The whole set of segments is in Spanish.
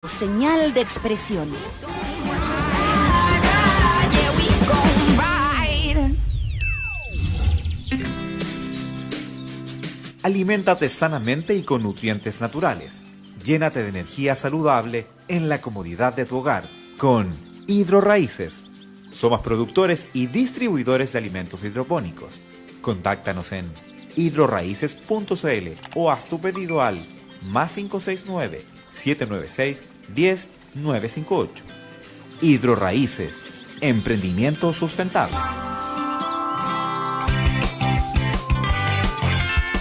Señal de expresión. Aliméntate sanamente y con nutrientes naturales. Llénate de energía saludable en la comodidad de tu hogar con Hidroraíces. Somos productores y distribuidores de alimentos hidropónicos. Contáctanos en hidroraíces.cl o haz tu pedido al +569 796 10958. Hidroraíces, emprendimiento sustentable.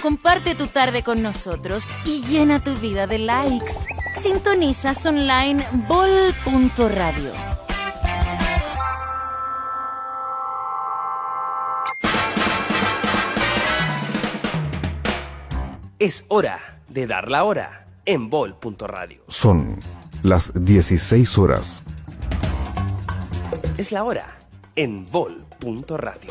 Comparte tu tarde con nosotros y llena tu vida de likes. Sintonizas online bol.radio. Es hora de dar la hora en bol.radio. Son las 16 horas. Es la hora en bol.radio.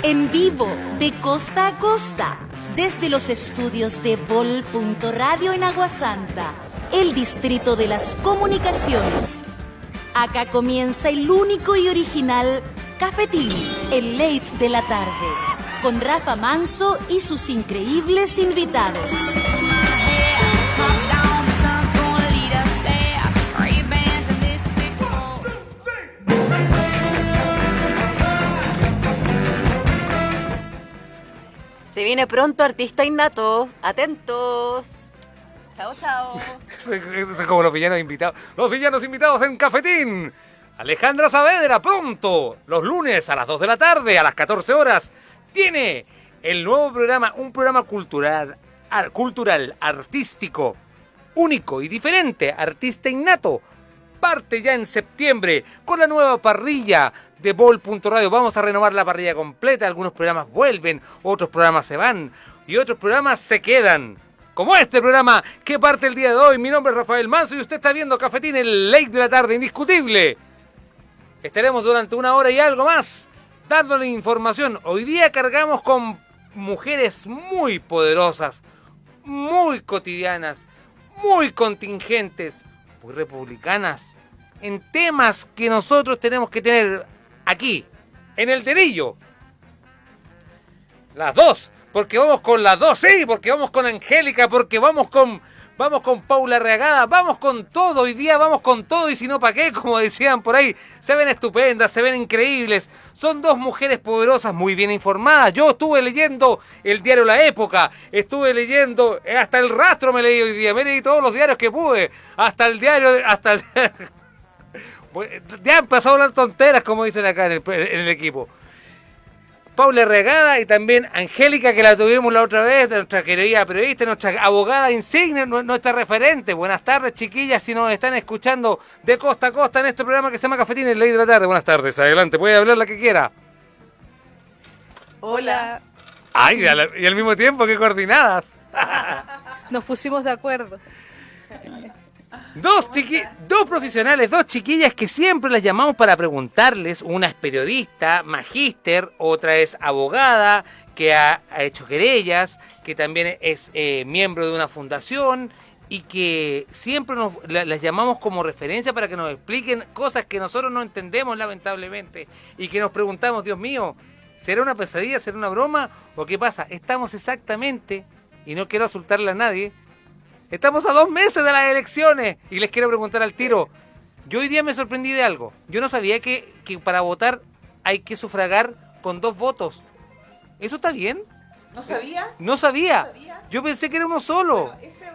En vivo, de costa a costa, desde los estudios de Vol.radio en Aguasanta, el distrito de las comunicaciones. Acá comienza el único y original Cafetín, el late de la tarde, con Rafa Manso y sus increíbles invitados. Se viene pronto Artista Innato. Atentos. Chao, chao. Son como los villanos invitados. Los villanos invitados en Cafetín. Alejandra Saavedra, pronto, los lunes a las 2 de la tarde, a las 14 horas, tiene el nuevo programa, un programa cultural, artístico, único y diferente, Artista Innato. Parte ya en septiembre con la nueva parrilla de Vol.radio. Vamos a renovar la parrilla completa. Algunos programas vuelven, otros programas se van y otros programas se quedan. Como este programa que parte el día de hoy. Mi nombre es Rafael Manso y usted está viendo Cafetín, el late de la tarde, indiscutible. Estaremos durante una hora y algo más dándole información. Hoy día cargamos con mujeres muy poderosas, muy cotidianas, muy contingentes, muy republicanas, en temas que nosotros tenemos que tener aquí, en el dedillo. Las dos, porque vamos con las dos, sí, porque vamos con Angélica, porque vamos con Paula Reagada, vamos con todo, hoy día vamos con todo y si no, ¿para qué? Como decían por ahí, se ven estupendas, se ven increíbles, son dos mujeres poderosas, muy bien informadas. Yo estuve leyendo el diario La Época, estuve leyendo, hasta El Rastro me leí hoy día, me leí todos los diarios que pude, ya han pasado las tonteras, como dicen acá en el equipo. Paula Regada y también Angélica, que la tuvimos la otra vez, nuestra querida periodista, nuestra abogada insignia, nuestra referente. Buenas tardes, chiquillas, si nos están escuchando de costa a costa en este programa que se llama Cafetín, el ley de la tarde. Buenas tardes, adelante, puede hablar la que quiera. Hola. Ay, y al mismo tiempo, qué coordinadas. Nos pusimos de acuerdo. Dos profesionales, dos chiquillas que siempre las llamamos para preguntarles. Una es periodista, magíster, otra es abogada, que ha hecho querellas, que también es miembro de una fundación y que siempre las llamamos como referencia para que nos expliquen cosas que nosotros no entendemos lamentablemente y que nos preguntamos, Dios mío, ¿será una pesadilla, será una broma o qué pasa? Estamos exactamente, y no quiero asustarle a nadie, estamos a 2 meses de las elecciones y les quiero preguntar al tiro. Yo hoy día me sorprendí de algo. Yo no sabía que para votar hay que sufragar con 2 votos. ¿Eso está bien? ¿No sabías? No sabía. ¿No sabías? Yo pensé que era uno solo. Bueno, esa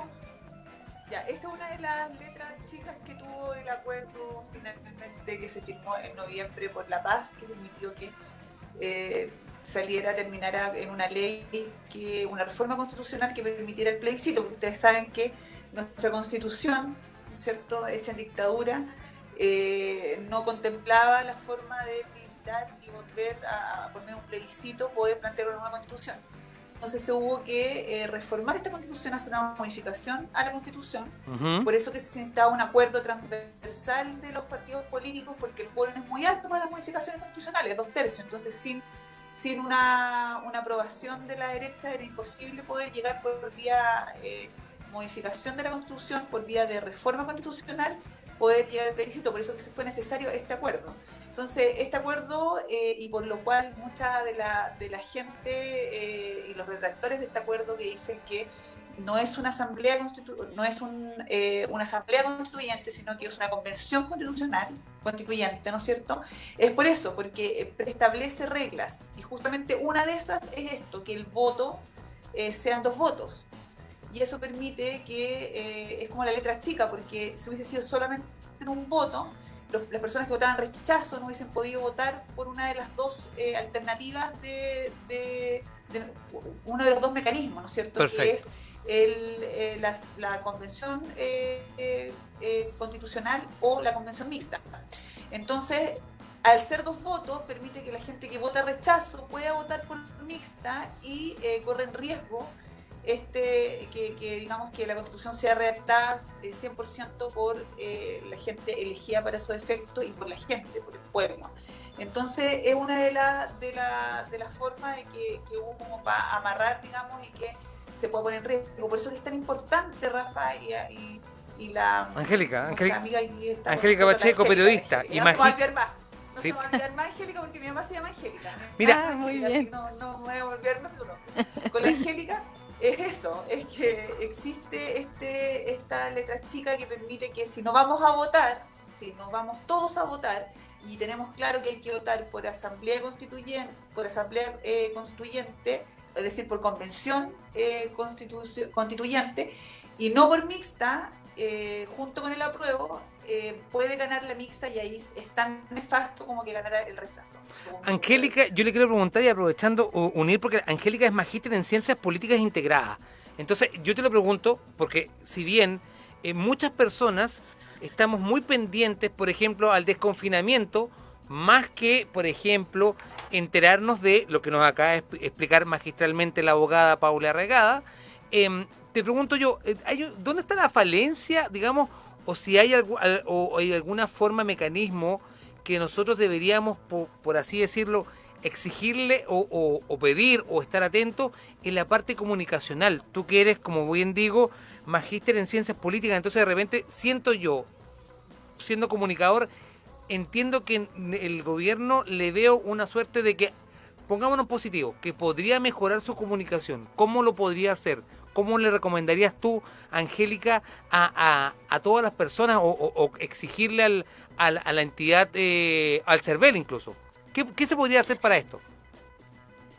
es una de las letras chicas que tuvo el acuerdo finalmente que se firmó en noviembre por la paz, que permitió que terminara en una ley, una reforma constitucional que permitiera el plebiscito. Ustedes saben que nuestra constitución, ¿cierto?, hecha en dictadura, no contemplaba la forma de plebiscitar y volver por medio de un plebiscito, poder plantear una nueva constitución. Entonces se hubo que reformar esta constitución, hacer una modificación a la constitución. Uh-huh. Por eso que se necesitaba un acuerdo transversal de los partidos políticos, porque el quórum es muy alto para las modificaciones constitucionales, 2/3. Entonces sin sin una aprobación de la derecha era imposible poder llegar por vía modificación de la Constitución, por vía de reforma constitucional, poder llegar al plebiscito. Por eso fue necesario este acuerdo. Entonces, este acuerdo, y por lo cual mucha de la gente y los retractores de este acuerdo que dicen que no es una asamblea una asamblea constituyente, sino que es una convención constituyente, ¿no es cierto? Es por eso, porque establece reglas, y justamente una de esas es esto, que el voto sean 2 votos, y eso permite que es como la letra chica, porque si hubiese sido solamente un voto, las personas que votaban rechazo no hubiesen podido votar por una de las 2 alternativas de uno de los 2 mecanismos, ¿no es cierto? Perfecto. Que es la convención constitucional o la convención mixta. Entonces, al ser 2 votos, permite que la gente que vota rechazo pueda votar por mixta y corre en riesgo que digamos que la Constitución sea redactada 100% por la gente elegida para esos efectos y por la gente, por el pueblo. Entonces es una de las formas de que hubo como para amarrar, digamos, y que se puede poner en riesgo. Por eso es tan importante, Rafa, y la Angélica Angélica Pacheco, periodista. No se me va a olvidar más. No Sí. se me va a olvidar más, Angélica, porque mi mamá se llama Angélica. Mira. Muy bien. No me voy a olvidar más de uno. Con la Angélica es eso, es que existe esta letra chica que permite que si no vamos a votar, si no vamos todos a votar, y tenemos claro que hay que votar por asamblea constituyente, es decir, por convención constituyente, y no por mixta, junto con el apruebo, puede ganar la mixta, y ahí es tan nefasto como que ganará el rechazo. Angélica, yo le quiero preguntar, y aprovechando unir, porque Angélica es magíster en ciencias políticas integradas. Entonces, yo te lo pregunto, porque si bien muchas personas estamos muy pendientes, por ejemplo, al desconfinamiento, más que, por ejemplo, enterarnos de lo que nos acaba de explicar magistralmente la abogada Paula Arraegada, te pregunto yo, ¿dónde está la falencia, digamos, o si hay alguna forma, mecanismo que nosotros deberíamos, por así decirlo, exigirle o pedir o estar atentos en la parte comunicacional? Tú que eres, como bien digo, magíster en ciencias políticas, entonces de repente siento yo, siendo comunicador, entiendo que en el gobierno le veo una suerte de que, pongámonos positivo, que podría mejorar su comunicación. ¿Cómo lo podría hacer? ¿Cómo le recomendarías tú, Angélica, a todas las personas o exigirle a la entidad, al CERVEL incluso? ¿Qué se podría hacer para esto?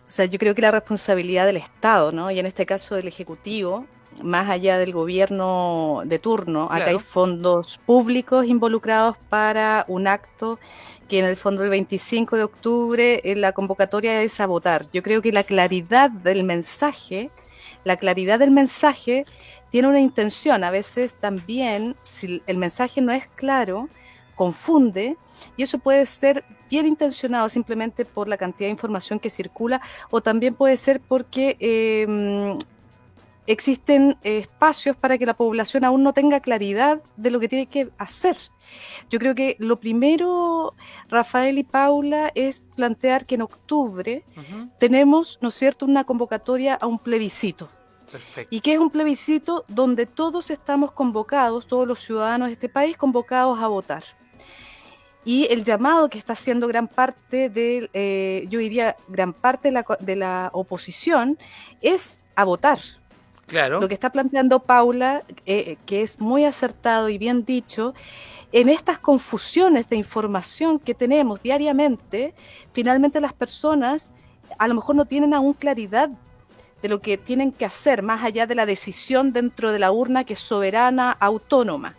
O sea, yo creo que la responsabilidad del Estado, ¿no? Y en este caso del Ejecutivo, más allá del gobierno de turno, Claro. Acá hay fondos públicos involucrados para un acto que en el fondo el 25 de octubre la convocatoria es a votar. Yo creo que la claridad del mensaje tiene una intención. A veces también, si el mensaje no es claro, confunde, y eso puede ser bien intencionado simplemente por la cantidad de información que circula, o también puede ser porque existen espacios para que la población aún no tenga claridad de lo que tiene que hacer. Yo creo que lo primero, Rafael y Paula, es plantear que en octubre tenemos, ¿no es cierto?, una convocatoria a un plebiscito. Perfecto. ¿Y qué es un plebiscito? Donde todos estamos convocados, todos los ciudadanos de este país convocados a votar. Y el llamado que está haciendo gran parte yo diría gran parte de la oposición, es a votar. Claro. Lo que está planteando Paula, que es muy acertado y bien dicho, en estas confusiones de información que tenemos diariamente, finalmente las personas a lo mejor no tienen aún claridad de lo que tienen que hacer, más allá de la decisión dentro de la urna, que es soberana, autónoma.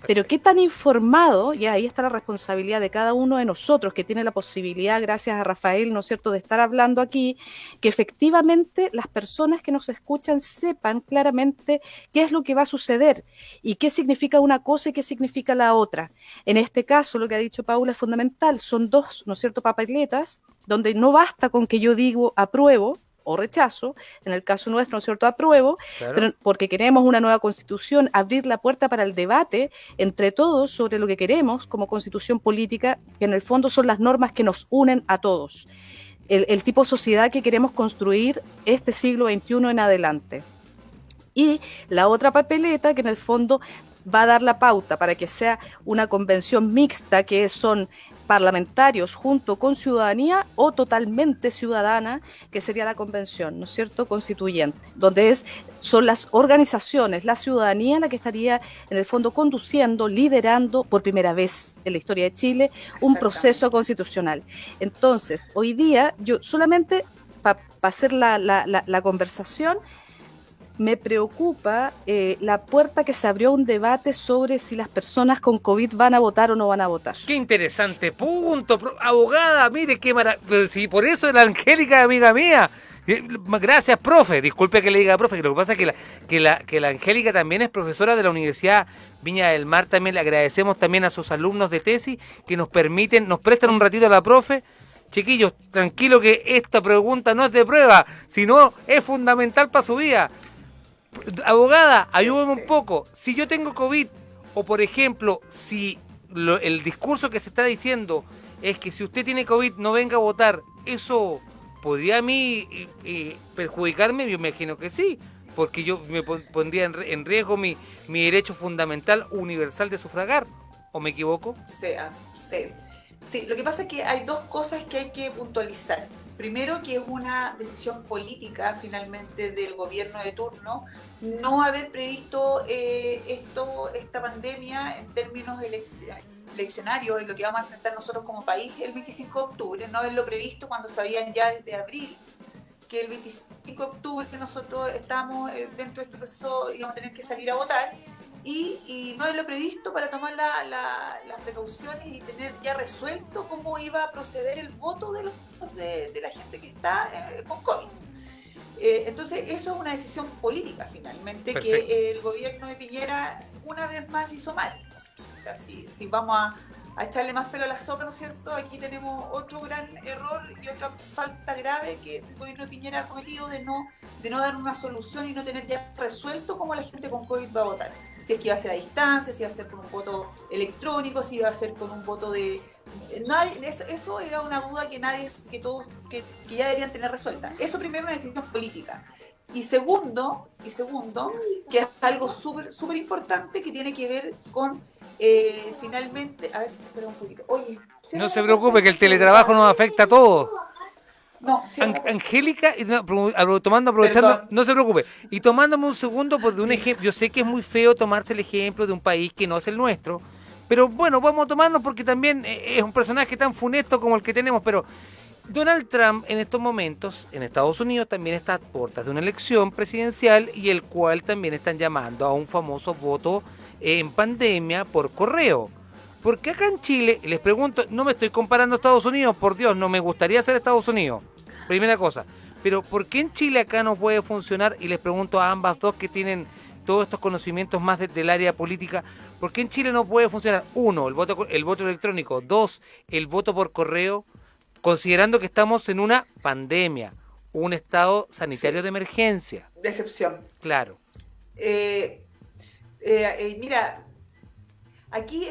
Pero qué tan informado, y ahí está la responsabilidad de cada uno de nosotros, que tiene la posibilidad, gracias a Rafael, ¿no es cierto?, de estar hablando aquí, que efectivamente las personas que nos escuchan sepan claramente qué es lo que va a suceder y qué significa una cosa y qué significa la otra. En este caso, lo que ha dicho Paula es fundamental, son 2, ¿no es cierto?, papeletas, donde no basta con que yo digo apruebo o rechazo, en el caso nuestro, ¿no es cierto?, apruebo, Claro. pero porque queremos una nueva constitución, abrir la puerta para el debate entre todos sobre lo que queremos como constitución política, que en el fondo son las normas que nos unen a todos. el tipo de sociedad que queremos construir este siglo XXI en adelante. Y la otra papeleta que en el fondo va a dar la pauta para que sea una convención mixta, que son parlamentarios junto con ciudadanía o totalmente ciudadana, que sería la convención, ¿no es cierto?, constituyente, donde son las organizaciones, la ciudadanía la que estaría en el fondo conduciendo, liderando por primera vez en la historia de Chile un proceso constitucional. Entonces, hoy día, yo solamente para hacer la conversación, me preocupa la puerta que se abrió a un debate sobre si las personas con COVID van a votar o no van a votar. Qué interesante punto, abogada, mire qué maravilla. Sí, por eso la Angélica, amiga mía. Gracias, profe. Disculpe que le diga profe, que lo que pasa es que la Angélica también es profesora de la Universidad Viña del Mar. También le agradecemos también a sus alumnos de tesis que nos prestan un ratito a la profe. Chiquillos, tranquilo que esta pregunta no es de prueba, sino es fundamental para su vida. Abogada, ayúdame un poco. Si yo tengo COVID, o por ejemplo, si el discurso que se está diciendo es que si usted tiene COVID no venga a votar, ¿eso podría a mí perjudicarme? Yo me imagino que sí, porque yo me pondría en riesgo mi derecho fundamental universal de sufragar. ¿O me equivoco? Sí, lo que pasa es que hay dos cosas que hay que puntualizar. Primero, que es una decisión política finalmente del gobierno de turno no haber previsto esta pandemia en términos eleccionarios, en lo que vamos a enfrentar nosotros como país el 25 de octubre, no haberlo previsto cuando sabían ya desde abril que el 25 de octubre nosotros estábamos dentro de este proceso, íbamos a tener que salir a votar. Y no haberlo previsto para tomar las precauciones y tener ya resuelto cómo iba a proceder el voto de la gente que está con COVID. Entonces, eso es una decisión política, finalmente. Perfecto. Que el gobierno de Piñera una vez más hizo mal. O sea, si vamos a echarle más pelo a la sopa, ¿no es cierto? Aquí tenemos otro gran error y otra falta grave que el gobierno de Piñera ha cometido de no dar una solución y no tener ya resuelto cómo la gente con COVID va a votar. Si es que iba a ser a distancia, si iba a ser con un voto electrónico, si iba a ser con un voto de... Eso era una duda que ya deberían tener resuelta. Eso primero, una decisión política. Y segundo, que es algo súper importante que tiene que ver con finalmente... A ver, espera un poquito. Oye, no se preocupe, que el teletrabajo nos afecta a todos. No, sí, Angélica, aprovechando, no se preocupe, y tomándome un segundo por un ejemplo, yo sé que es muy feo tomarse el ejemplo de un país que no es el nuestro, pero bueno, vamos a tomarnos porque también es un personaje tan funesto como el que tenemos, pero Donald Trump en estos momentos en Estados Unidos también está a puertas de una elección presidencial y el cual también están llamando a un famoso voto en pandemia por correo. Porque acá en Chile, les pregunto, no me estoy comparando a Estados Unidos, por Dios, no me gustaría ser Estados Unidos, primera cosa. Pero ¿por qué en Chile acá no puede funcionar? Y les pregunto a ambas dos que tienen todos estos conocimientos más del área política, ¿por qué en Chile no puede funcionar? Uno, el voto electrónico. Dos, el voto por correo, considerando que estamos en una pandemia, un estado sanitario de emergencia. De excepción. Claro. Mira... Aquí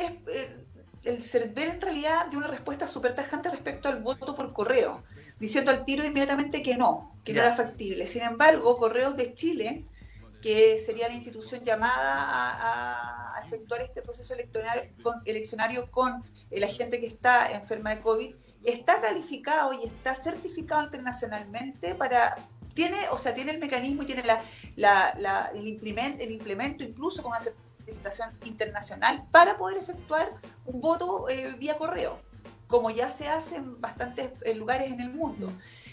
el CERVEL en realidad dio una respuesta súper tajante respecto al voto por correo, diciendo al tiro inmediatamente que no era factible. Sin embargo, Correos de Chile, que sería la institución llamada a efectuar este proceso eleccionario con la gente que está enferma de COVID, está calificado y está certificado internacionalmente tiene el mecanismo y tiene el implemento incluso con una certificación internacional para poder efectuar un voto vía correo, como ya se hace en bastantes lugares en el mundo.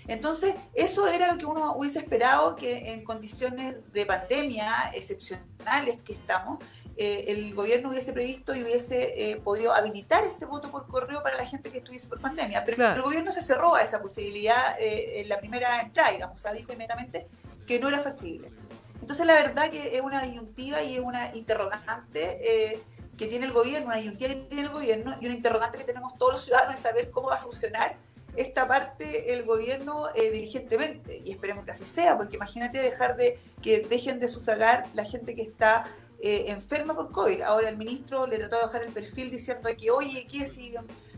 Entonces, eso era lo que uno hubiese esperado, que en condiciones de pandemia excepcionales que estamos, el gobierno hubiese previsto y hubiese podido habilitar este voto por correo para la gente que estuviese por pandemia. Pero claro, el gobierno se cerró a esa posibilidad en la primera entrada, digamos, o sea, dijo inmediatamente que no era factible. Entonces, la verdad que es una disyuntiva y es una interrogante que tiene el gobierno, una disyuntiva que tiene el gobierno y una interrogante que tenemos todos los ciudadanos de saber cómo va a solucionar esta parte el gobierno diligentemente. Y esperemos que así sea, porque imagínate que dejen de sufragar la gente que está enferma por COVID. Ahora el ministro le trató de bajar el perfil diciendo que, oye, ¿qué si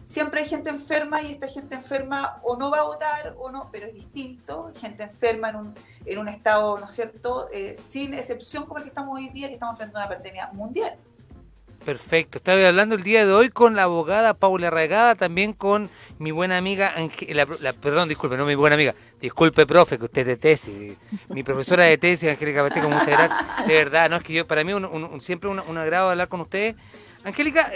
siempre hay gente enferma y esta gente enferma o no va a votar o no, pero es distinto, gente enferma en un estado, ¿no es cierto?, sin excepción como el que estamos hoy día, que estamos frente a una pandemia mundial. Perfecto. Estaba hablando el día de hoy con la abogada Paula Arraegada, también con mi buena amiga, perdón, disculpe, no mi buena amiga, disculpe, profe, que usted es de tesis, mi profesora de tesis, Angélica Pacheco, muchas gracias. De verdad, no es que yo, para mí siempre un agrado hablar con ustedes. Angélica,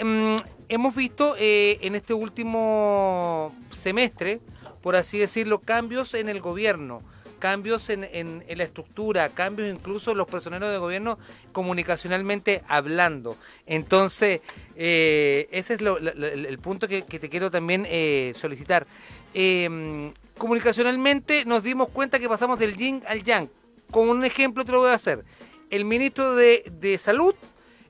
hemos visto en este último semestre, por así decirlo, cambios en el gobierno, cambios en la estructura, cambios incluso en los personeros de gobierno comunicacionalmente hablando. Entonces, ese es el punto que te quiero también solicitar. Comunicacionalmente nos dimos cuenta que pasamos del yin al yang. Con un ejemplo te lo voy a hacer. El ministro de Salud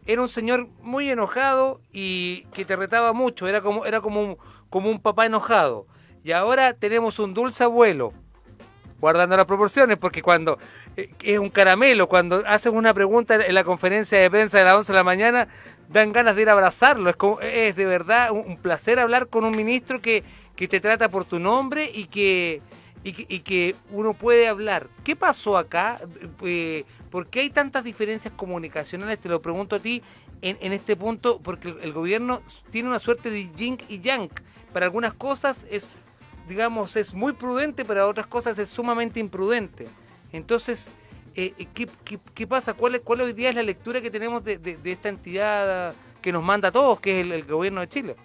era un señor muy enojado y que te retaba mucho, era como un papá enojado. Y ahora tenemos un dulce abuelo, guardando las proporciones, porque cuando es un caramelo, cuando haces una pregunta en la conferencia de prensa de las 11 de la mañana, dan ganas de ir a abrazarlo. Es de verdad un placer hablar con un ministro que te trata por tu nombre y que uno puede hablar. ¿Qué pasó acá? ¿Por qué hay tantas diferencias comunicacionales? Te lo pregunto a ti en este punto, porque el gobierno tiene una suerte de yin y yang. Para algunas cosas es muy prudente, para otras cosas es sumamente imprudente. Entonces, ¿qué pasa? ¿Cuál hoy día es la lectura que tenemos de esta entidad que nos manda a todos, que es el gobierno de Chile?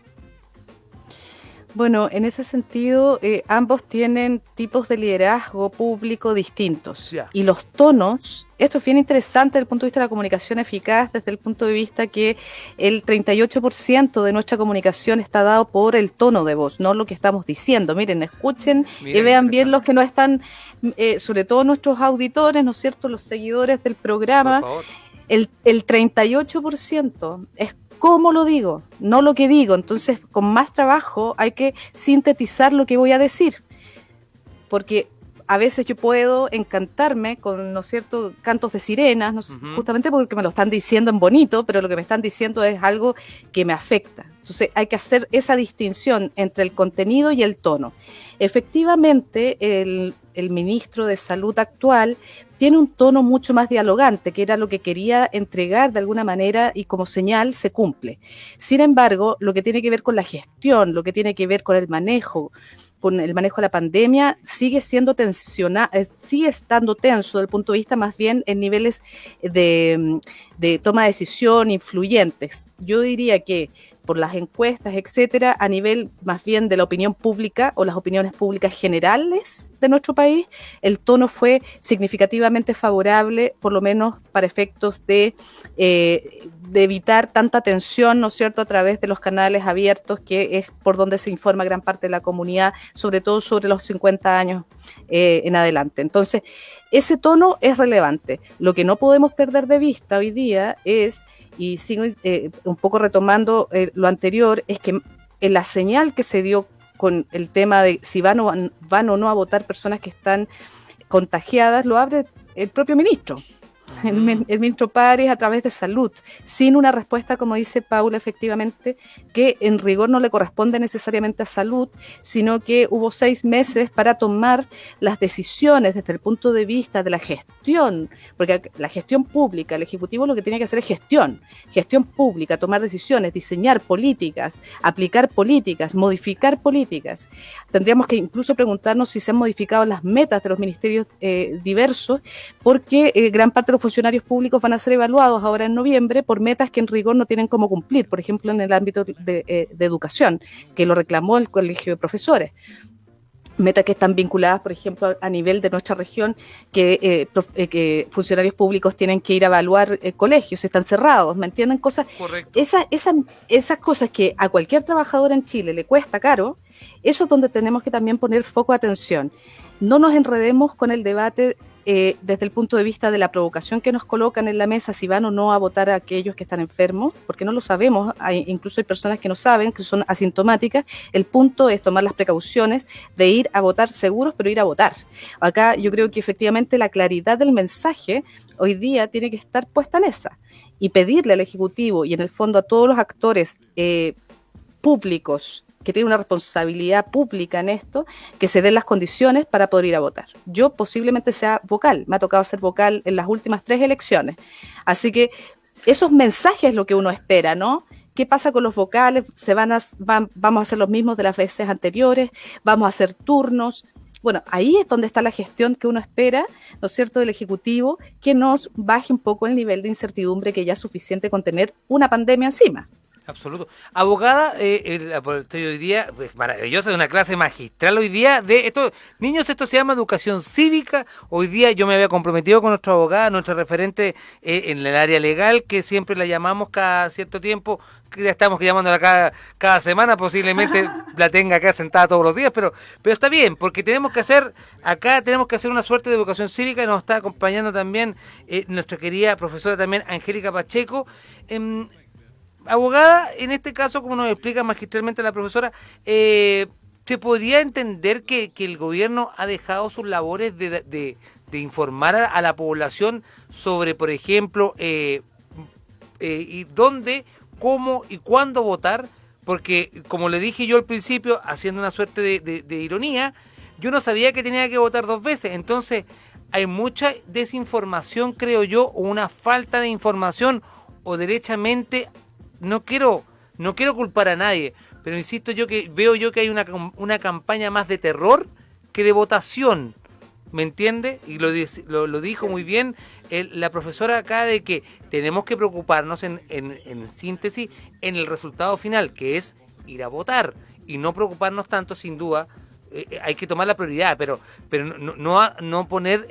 Bueno, en ese sentido, ambos tienen tipos de liderazgo público distintos. Ya. Y los tonos, esto es bien interesante desde el punto de vista de la comunicación eficaz, desde el punto de vista que el 38% de nuestra comunicación está dado por el tono de voz, no lo que estamos diciendo. Miren, escuchen y vean bien los que no están, sobre todo nuestros auditores, ¿no es cierto?, los seguidores del programa. Por favor. El 38% es cómo lo digo, no lo que digo. Entonces, con más trabajo hay que sintetizar lo que voy a decir. Porque a veces yo puedo encantarme con, ¿no es cierto?, cantos de sirenas, ¿no? Justamente porque me lo están diciendo en bonito, pero lo que me están diciendo es algo que me afecta. Entonces hay que hacer esa distinción entre el contenido y el tono. Efectivamente, el ministro de Salud actual tiene un tono mucho más dialogante, que era lo que quería entregar de alguna manera y como señal se cumple. Sin embargo, lo que tiene que ver con la gestión, lo que tiene que ver con el manejo de la pandemia, sigue estando tenso desde el punto de vista más bien en niveles de toma de decisión influyentes. Yo diría que por las encuestas, etcétera, a nivel más bien de la opinión pública o las opiniones públicas generales de nuestro país, el tono fue significativamente favorable, por lo menos para efectos de evitar tanta tensión, ¿no es cierto?, a través de los canales abiertos, que es por donde se informa gran parte de la comunidad, sobre todo sobre los 50 años en adelante. Entonces, ese tono es relevante. Lo que no podemos perder de vista hoy día es, y sigo un poco retomando lo anterior, es que la señal que se dio con el tema de si van o no a votar personas que están contagiadas, lo abre el propio ministro. El ministro Páez a través de Salud, sin una respuesta, como dice Paula, efectivamente, que en rigor no le corresponde necesariamente a Salud, sino que hubo 6 meses para tomar las decisiones desde el punto de vista de la gestión, porque la gestión pública, el Ejecutivo lo que tiene que hacer es gestión pública, tomar decisiones, diseñar políticas, aplicar políticas, modificar políticas. Tendríamos que incluso preguntarnos si se han modificado las metas de los ministerios diversos, porque gran parte de los funcionarios públicos van a ser evaluados ahora en noviembre por metas que en rigor no tienen cómo cumplir, por ejemplo en el ámbito de educación, que lo reclamó el Colegio de Profesores. Metas que están vinculadas, por ejemplo, a nivel de nuestra región, que funcionarios públicos tienen que ir a evaluar colegios, están cerrados, ¿me entienden? Cosas, correcto. Esas cosas que a cualquier trabajador en Chile le cuesta caro, eso es donde tenemos que también poner foco de atención. No nos enredemos con el debate desde el punto de vista de la provocación que nos colocan en la mesa, si van o no a votar a aquellos que están enfermos, porque no lo sabemos, incluso hay personas que no saben, que son asintomáticas. El punto es tomar las precauciones de ir a votar seguros, pero ir a votar. Acá yo creo que efectivamente la claridad del mensaje hoy día tiene que estar puesta en esa, y pedirle al Ejecutivo y en el fondo a todos los actores públicos, que tiene una responsabilidad pública en esto, que se den las condiciones para poder ir a votar. Yo posiblemente sea vocal, me ha tocado ser vocal en las últimas 3 elecciones. Así que esos mensajes es lo que uno espera, ¿no? ¿Qué pasa con los vocales? ¿Vamos a hacer los mismos de las veces anteriores? ¿Vamos a hacer turnos? Bueno, ahí es donde está la gestión que uno espera, ¿no es cierto?, del Ejecutivo, que nos baje un poco el nivel de incertidumbre que ya es suficiente con tener una pandemia encima. Absoluto. Abogada, el laboratorio hoy día, pues, maravillosa, de una clase magistral hoy día de esto. Niños, esto se llama educación cívica. Hoy día yo me había comprometido con nuestra abogada, nuestra referente en el área legal, que siempre la llamamos cada cierto tiempo, que ya estamos llamándola cada semana, posiblemente la tenga acá sentada todos los días, pero está bien, porque tenemos que hacer una suerte de educación cívica, y nos está acompañando también nuestra querida profesora también, Angélica Pacheco. Abogada, en este caso, como nos explica magistralmente la profesora, ¿se podría entender que el gobierno ha dejado sus labores de informar a la población sobre, por ejemplo, y dónde, cómo y cuándo votar? Porque, como le dije yo al principio, haciendo una suerte de ironía, yo no sabía que tenía que votar 2 veces. Entonces, hay mucha desinformación, creo yo, o una falta de información, o derechamente... No quiero culpar a nadie, pero insisto veo que hay una campaña más de terror que de votación, ¿me entiende? Y lo dijo muy bien la profesora acá, de que tenemos que preocuparnos en síntesis en el resultado final, que es ir a votar, y no preocuparnos tanto, sin duda, hay que tomar la prioridad, pero no poner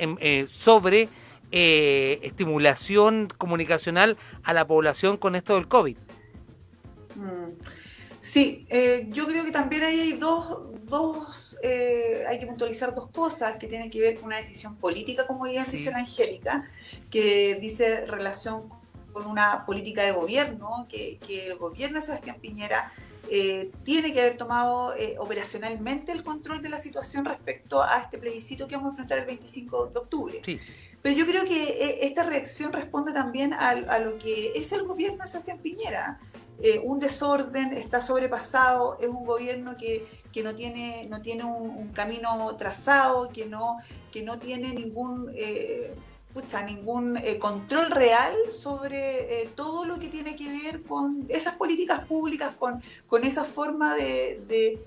sobre estimulación comunicacional a la población con esto del COVID. Sí, yo creo que también ahí hay hay que puntualizar 2 cosas que tienen que ver con una decisión política, como bien dice la Angélica, que dice relación con una política de gobierno, que el gobierno de Sebastián Piñera tiene que haber tomado operacionalmente el control de la situación respecto a este plebiscito que vamos a enfrentar el 25 de octubre. Sí. Pero yo creo que esta reacción responde también a lo que es el gobierno de Sebastián Piñera. Un desorden, está sobrepasado, es un gobierno que no tiene un camino trazado, que no tiene ningún control real sobre todo lo que tiene que ver con esas políticas públicas, con esa forma de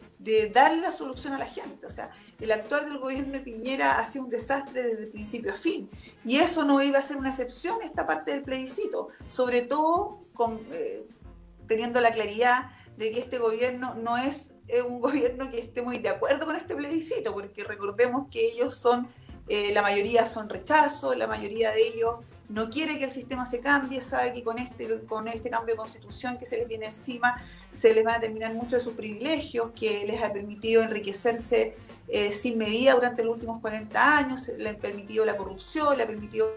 darle la solución a la gente. O sea, el actuar del gobierno de Piñera ha sido un desastre desde principio a fin, y eso no iba a ser una excepción esta parte del plebiscito, sobre todo teniendo la claridad de que este gobierno no es un gobierno que esté muy de acuerdo con este plebiscito, porque recordemos que ellos la mayoría son rechazo, la mayoría de ellos no quiere que el sistema se cambie, sabe que con este cambio de constitución que se les viene encima, se les van a terminar muchos de sus privilegios, que les ha permitido enriquecerse sin medida durante los últimos 40 años, le han permitido la corrupción, le ha permitido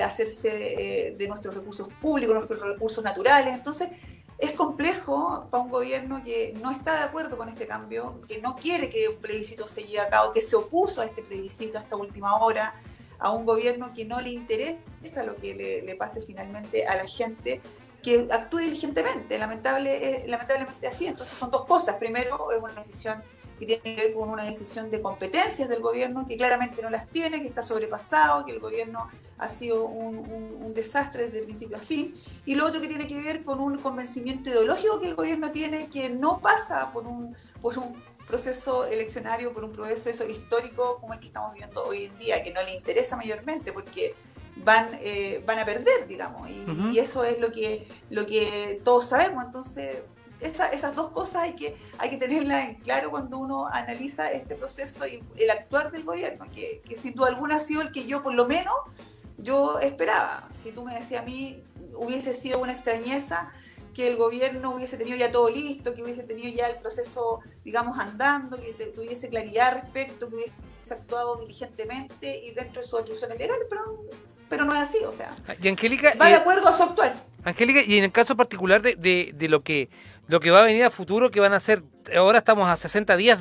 hacerse de nuestros recursos públicos, nuestros recursos naturales. Entonces, es complejo para un gobierno que no está de acuerdo con este cambio, que no quiere que un plebiscito se lleve a cabo, que se opuso a este plebiscito hasta última hora, a un gobierno que no le interesa lo que le pase finalmente a la gente, que actúe diligentemente, lamentablemente así. Entonces son 2 cosas. Primero, es una decisión que tiene que ver con una decisión de competencias del gobierno, que claramente no las tiene, que está sobrepasado, que el gobierno ha sido un desastre desde el principio a fin. Y lo otro que tiene que ver con un convencimiento ideológico que el gobierno tiene, que no pasa por un proceso eleccionario, por un proceso histórico como el que estamos viviendo hoy en día, que no le interesa mayormente porque van a perder, digamos, y eso es lo que todos sabemos. Entonces, esas 2 cosas hay que tenerlas en claro cuando uno analiza este proceso y el actuar del gobierno, que sin duda alguna ha sido el que yo, por lo menos, yo esperaba. Si tú me decías a mí, hubiese sido una extrañeza que el gobierno hubiese tenido ya todo listo, que hubiese tenido ya el proceso, digamos, andando, que tuviese claridad al respecto, que hubiese actuado diligentemente y dentro de sus atribuciones legales, pero no es así. O sea, y Angélica, va de acuerdo a su actuar. Angélica, y en el caso particular de lo que va a venir a futuro, que van a ser, ahora estamos a 60 días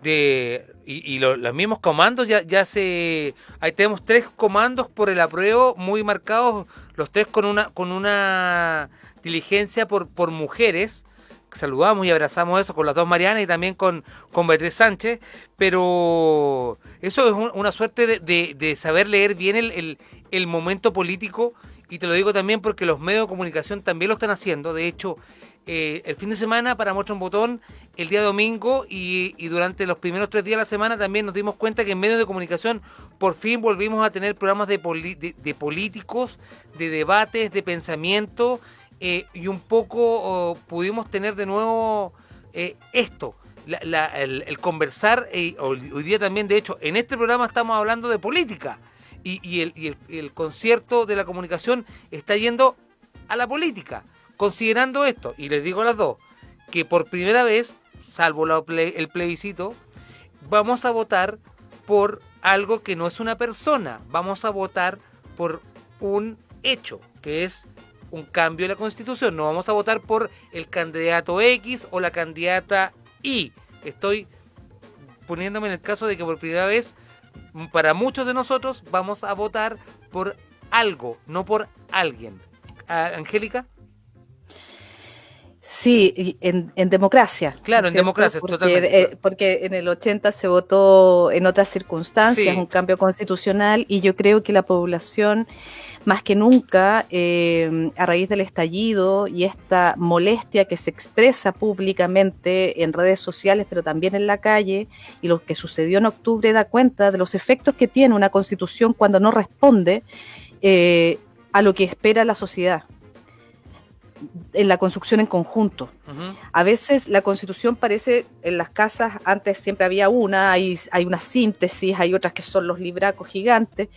los mismos comandos, ahí tenemos 3 comandos por el apruebo muy marcados, los 3 con una diligencia por mujeres, saludamos y abrazamos eso con las dos Marianas y también con Beatriz Sánchez, pero eso es una suerte de saber leer bien el momento político, y te lo digo también porque los medios de comunicación también lo están haciendo. De hecho, el fin de semana para Muestra un Botón, el día domingo y durante los primeros 3 días de la semana también nos dimos cuenta que en medios de comunicación por fin volvimos a tener programas de políticos, de debates, de pensamiento, y un poco pudimos tener de nuevo esto, el conversar. Hoy día también, de hecho, en este programa estamos hablando de política, y el concierto de la comunicación está yendo a la política, considerando esto. Y les digo a las dos que por primera vez, salvo el plebiscito, vamos a votar por algo que no es una persona, vamos a votar por un hecho, que es un cambio de la Constitución. No vamos a votar por el candidato X o la candidata Y. Estoy poniéndome en el caso de que por primera vez, para muchos de nosotros, vamos a votar por algo, no por alguien. Angélica. Sí, en democracia. Claro, ¿no es en cierto? democracia, porque, totalmente. Porque en el 80 se votó en otras circunstancias, Sí. un cambio constitucional, y yo creo que la población, más que nunca, a raíz del estallido y esta molestia que se expresa públicamente en redes sociales, pero también en la calle, y lo que sucedió en octubre, da cuenta de los efectos que tiene una constitución cuando no responde a lo que espera la sociedad en la construcción en conjunto. Uh-huh. A veces la Constitución parece, en las casas antes siempre había una, hay una síntesis, hay otras que son los libracos gigantes,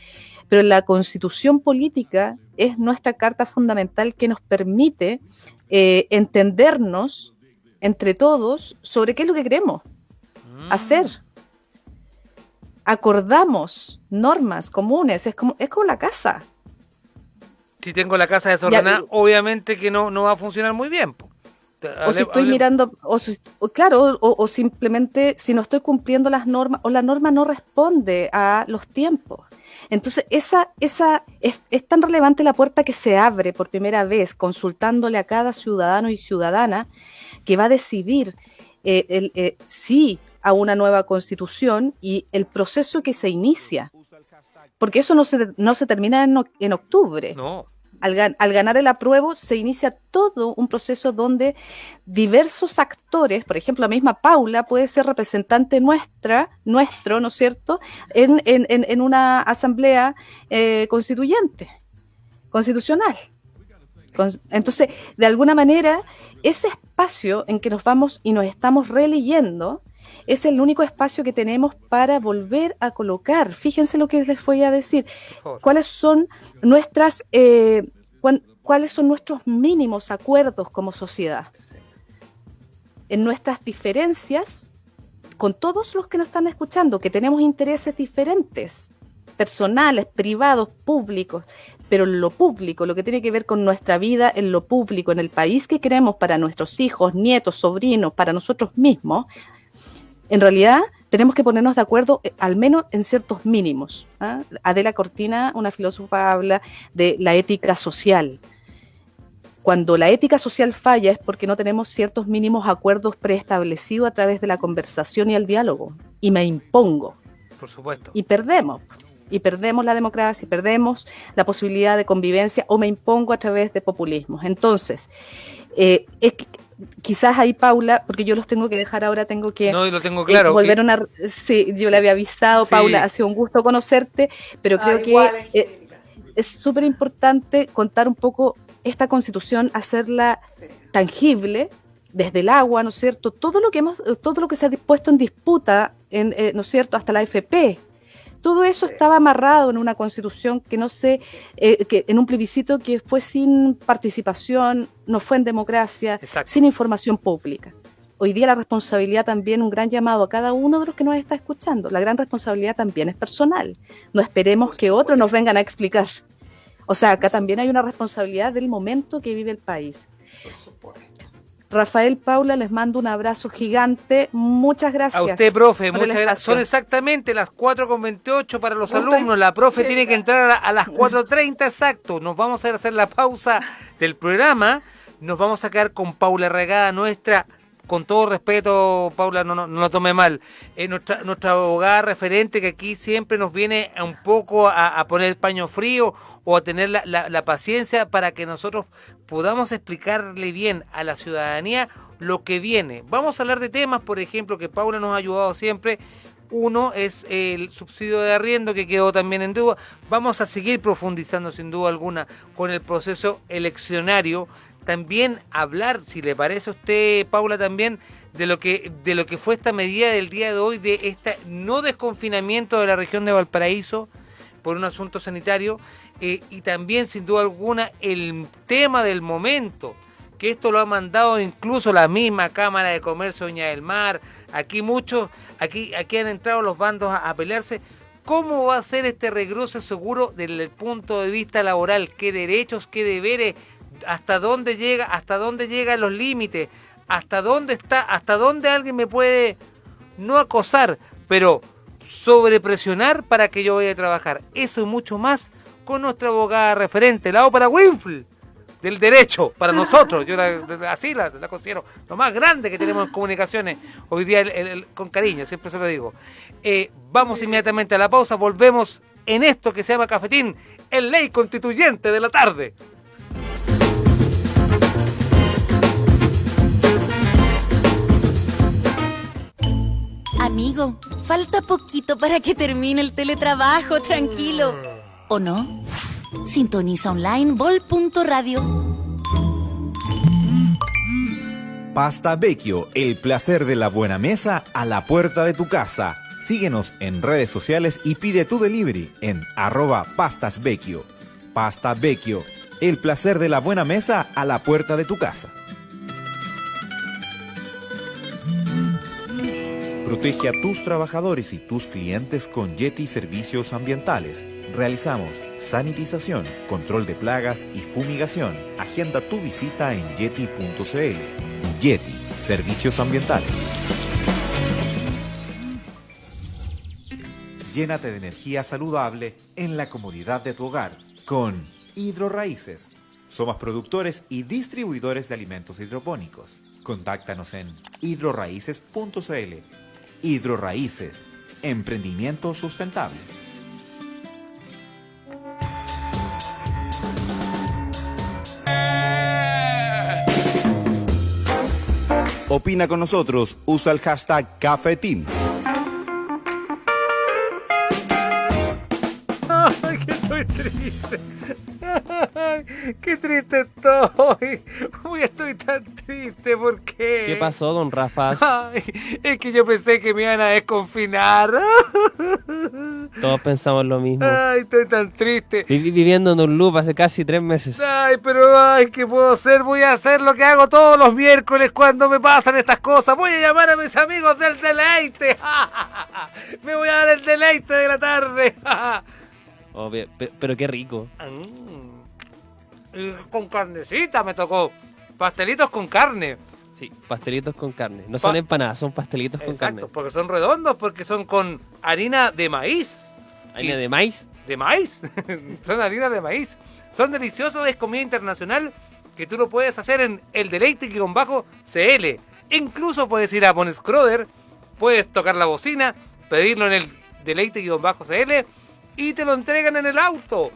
pero la Constitución política es nuestra carta fundamental que nos permite entendernos entre todos sobre qué es lo que queremos hacer. Acordamos normas comunes, es como la casa. Si tengo la casa desordenada, obviamente que no va a funcionar muy bien. O si estoy mirando, o simplemente si no estoy cumpliendo las normas, o la norma no responde a los tiempos. Entonces, es tan relevante la puerta que se abre por primera vez, consultándole a cada ciudadano y ciudadana que va a decidir sí a una nueva constitución y el proceso que se inicia. Porque eso no se termina en octubre. No. Al ganar el apruebo se inicia todo un proceso donde diversos actores, por ejemplo, la misma Paula puede ser representante nuestro, ¿no es cierto?, en una asamblea constitucional. Entonces, de alguna manera, ese espacio en que nos vamos y nos estamos releyendo es el único espacio que tenemos para volver a colocar. Fíjense lo que les voy a decir. ¿Cuáles son nuestros mínimos acuerdos como sociedad? En nuestras diferencias, con todos los que nos están escuchando, que tenemos intereses diferentes, personales, privados, públicos, pero en lo público, lo que tiene que ver con nuestra vida, en lo público, en el país que queremos para nuestros hijos, nietos, sobrinos, para nosotros mismos, en realidad tenemos que ponernos de acuerdo al menos en ciertos mínimos. Adela Cortina, una filósofa, habla de la ética social. Cuando la ética social falla es porque no tenemos ciertos mínimos acuerdos preestablecidos a través de la conversación y el diálogo. Y me impongo. Por supuesto. Y perdemos la democracia, y perdemos la posibilidad de convivencia, o me impongo a través de populismos. Entonces, quizás ahí, Paula, porque yo los tengo que dejar ahora, tengo que lo tengo claro, volver sí, yo le había avisado, sí. Paula, ha sido un gusto conocerte, pero creo que es súper importante contar un poco esta Constitución, hacerla tangible desde el agua, ¿no es cierto? Todo lo que se ha puesto en disputa, ¿no es cierto?, hasta la AFP. Todo eso estaba amarrado en una Constitución que que en un plebiscito que fue sin participación, no fue en democracia, exacto, sin información pública. Hoy día la responsabilidad también, un gran llamado a cada uno de los que nos está escuchando, la gran responsabilidad también es personal. No esperemos que otros nos vengan a explicar. O sea, acá también hay una responsabilidad del momento que vive el país. Por supuesto. Rafael, Paula, les mando un abrazo gigante. Muchas gracias. A usted, profe, muchas gracias. Son exactamente las 4:28 para los alumnos. La profe tiene que entrar a las 4:30 exacto. Nos vamos a hacer la pausa del programa, nos vamos a quedar con Paula Regada, nuestra, con todo respeto, Paula, no lo tome mal, nuestra abogada referente, que aquí siempre nos viene un poco a poner el paño frío o a tener la paciencia para que nosotros podamos explicarle bien a la ciudadanía lo que viene. Vamos a hablar de temas, por ejemplo, que Paula nos ha ayudado siempre. Uno es el subsidio de arriendo, que quedó también en duda. Vamos a seguir profundizando sin duda alguna con el proceso eleccionario. También hablar, si le parece a usted, Paula, también de lo que fue esta medida del día de hoy, de este no desconfinamiento de la región de Valparaíso por un asunto sanitario, y también sin duda alguna el tema del momento, que esto lo ha mandado incluso la misma Cámara de Comercio de Viña del Mar. Aquí han entrado los bandos a pelearse. ¿Cómo va a ser este regreso seguro desde el punto de vista laboral? ¿Qué derechos, qué deberes? ¿Hasta dónde llegan los límites? ¿Hasta dónde alguien me puede no acosar, pero sobrepresionar para que yo vaya a trabajar? Eso y mucho más con nuestra abogada referente, la ópera Winfield del derecho para nosotros. Yo así la considero lo más grande que tenemos en comunicaciones hoy día, con cariño, siempre se lo digo. Vamos inmediatamente a la pausa, volvemos en esto que se llama Cafetín, el ley constituyente de la tarde. Amigo, falta poquito para que termine el teletrabajo, tranquilo. ¿O no? Sintoniza online bol.radio. Pasta Vecchio, el placer de la buena mesa a la puerta de tu casa. Síguenos en redes sociales y pide tu delivery en @pastasvecchio. Pasta Vecchio, el placer de la buena mesa a la puerta de tu casa. Protege a tus trabajadores y tus clientes con Yeti Servicios Ambientales. Realizamos sanitización, control de plagas y fumigación. Agenda tu visita en yeti.cl. Yeti Servicios Ambientales. Llénate de energía saludable en la comodidad de tu hogar con Hidroraíces. Somos productores y distribuidores de alimentos hidropónicos. Contáctanos en hidroraíces.cl. Hidroraíces, emprendimiento sustentable. Opina con nosotros, usa el hashtag Cafetín. Ay, que estoy triste. Ay, qué triste estoy. Uy, estoy tan triste, ¿por qué? ¿Qué pasó, don Rafa? Ay, es que yo pensé que me iban a desconfinar. Todos pensamos lo mismo. Ay, estoy tan triste. Viviendo en un loop hace casi 3 meses. Ay, pero ¿qué puedo hacer? Voy a hacer lo que hago todos los miércoles cuando me pasan estas cosas. Voy a llamar a mis amigos del deleite. Me voy a dar el deleite de la tarde. Obvio, pero qué rico. Con carnecita me tocó. Pastelitos con carne. Sí, pastelitos con carne. No son empanadas, son pastelitos con carne. Exacto, porque son redondos, porque son con harina de maíz. ¿Harina de maíz? De maíz. Son harina de maíz. Son deliciosos, es comida internacional que tú lo puedes hacer en el deleite_cl. Incluso puedes ir a Bonescroder, puedes tocar la bocina, pedirlo en el deleite_cl y te lo entregan en el auto.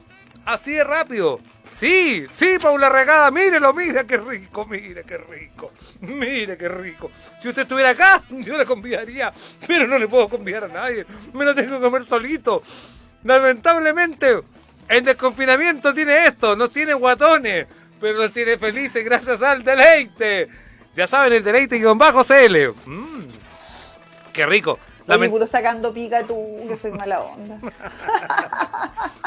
Así de rápido. Sí, Paula Regada, mírelo, mira qué rico, mira qué rico, mira qué rico. Si usted estuviera acá, yo le convidaría, pero no le puedo convidar a nadie, me lo tengo que comer solito. Lamentablemente, el desconfinamiento tiene esto, no tiene guatones, pero los tiene felices gracias al deleite. Ya saben, el deleite_cl. Qué rico. Oye, puro sacando pica tú, que soy mala onda.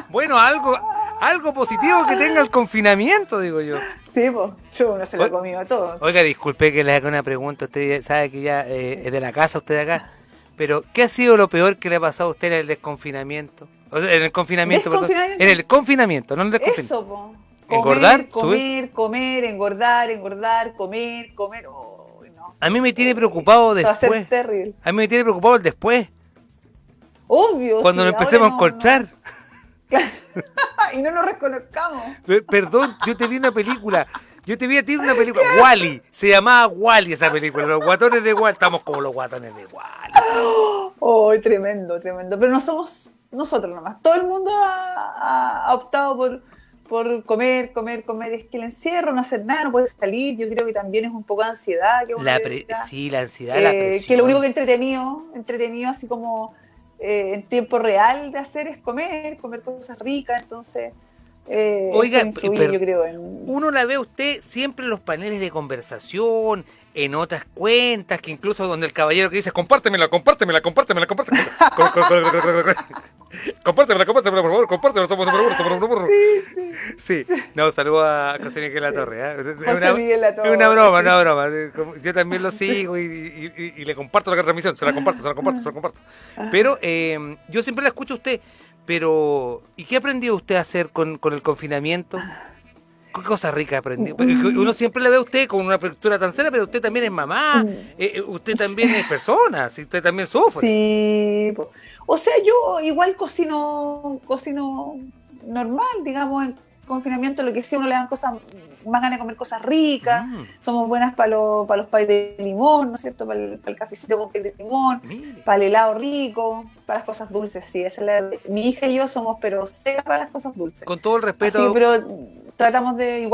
Bueno, algo positivo que tenga el confinamiento, digo yo. Sí, pues, yo no se lo he comido todo. Oiga, disculpe que le haga una pregunta. Usted sabe que ya es de la casa, usted de acá. Pero, ¿qué ha sido lo peor que le ha pasado a usted en el desconfinamiento? O sea, en el confinamiento, perdón. En el confinamiento, no en el desconfinamiento. Eso, po. Engordar, comer, engordar, comer. Oh, no. A mí me tiene preocupado después. Va a ser terrible. A mí me tiene preocupado el después. Obvio. Cuando nos empecemos a encontrar. Claro. Y no nos reconozcamos. Perdón, yo te vi una película. Yo te vi a ti en una película, Wall-E, se llamaba Wall-E esa película, los guatones de Wall, estamos como los guatones de Wall. Oh, tremendo, tremendo. Pero no somos nosotros nomás. Todo el mundo ha optado por comer. Es que el encierro, no hacer nada, no puedes salir. Yo creo que también es un poco de ansiedad. Que uno Sí, la ansiedad, la presión. Que lo único que entretenido así como en tiempo real de hacer es comer cosas ricas. Entonces, oiga, eso influye, yo creo, uno la ve a usted siempre en los paneles de conversación, en otras cuentas, que incluso donde el caballero que dice, compártemela, compártemela, compártemela, por favor, compártemela, somos. Sí, no, saludo a José Miguel La Torre. Es una broma. Yo también lo sigo y le comparto la transmisión, se la comparto. Pero yo siempre la escucho a usted. Pero, ¿y qué aprendió usted a hacer con el confinamiento? ¿Qué cosas ricas aprendió? Uno siempre la ve a usted con una postura tan seria, pero usted también es mamá, usted también es persona, usted también sufre. Sí, o sea, yo igual cocino normal, digamos, en confinamiento, lo que sí, uno le dan más ganas de comer cosas ricas, somos buenas para los pais de limón, ¿no es cierto? Para el cafecito con pay de limón, para el helado rico, para las cosas dulces, sí. Mi hija y yo somos, pero secas para las cosas dulces. Con todo el respeto. Sí, pero trato de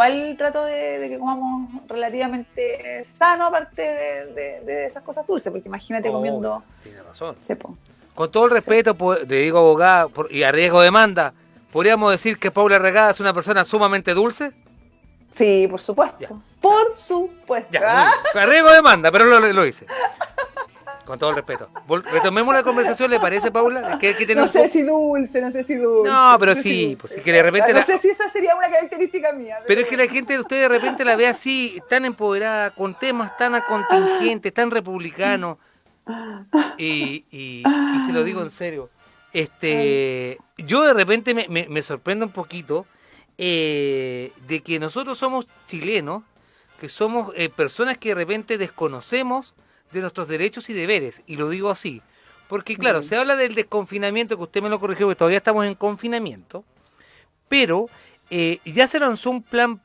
que comamos relativamente sano, aparte de esas cosas dulces, porque imagínate comiendo. Tiene razón. Sepo. Con todo el respeto, le digo abogada, y a riesgo de demanda, ¿podríamos decir que Paula Regada es una persona sumamente dulce? Sí, por supuesto. Ya. Por supuesto. Ya, a riesgo de demanda, pero lo hice. Con todo el respeto. Retomemos la conversación, ¿le parece, Paula? No sé si dulce. No, pero sí, pues es que de repente... No sé si esa sería una característica mía. Pero es que la gente de usted de repente la ve así, tan empoderada, con temas tan contingentes, tan republicanos. Y se lo digo en serio. Yo de repente me sorprendo un poquito de que nosotros somos chilenos, que somos personas que de repente desconocemos de nuestros derechos y deberes, y lo digo así, porque claro, se habla del desconfinamiento, que usted me lo corrigió, que todavía estamos en confinamiento, pero ya se lanzó un plan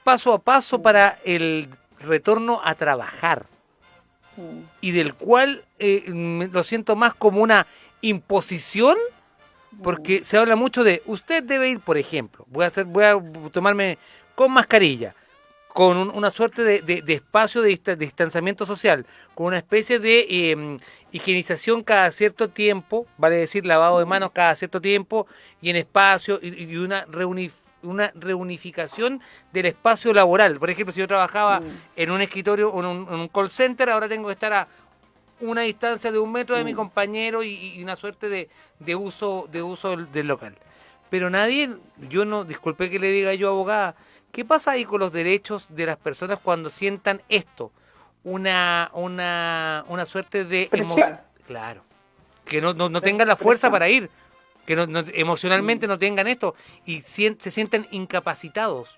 paso a paso para el retorno a trabajar, y del cual lo siento más como una imposición, porque se habla mucho de, usted debe ir, por ejemplo, voy a tomarme con mascarilla, con una suerte de espacio de distanciamiento social, con una especie de higienización cada cierto tiempo, vale decir lavado de manos cada cierto tiempo, y en espacio, y una reunificación del espacio laboral. Por ejemplo, si yo trabajaba en un escritorio o en un call center, ahora tengo que estar a una distancia de 1 metro de mi compañero y una suerte de uso del local. Pero nadie, disculpe que le diga yo, abogada, ¿qué pasa ahí con los derechos de las personas cuando sientan esto? Una suerte de emoción. Claro. Que no tengan la fuerza para ir. Que emocionalmente no tengan esto. Y se sientan incapacitados.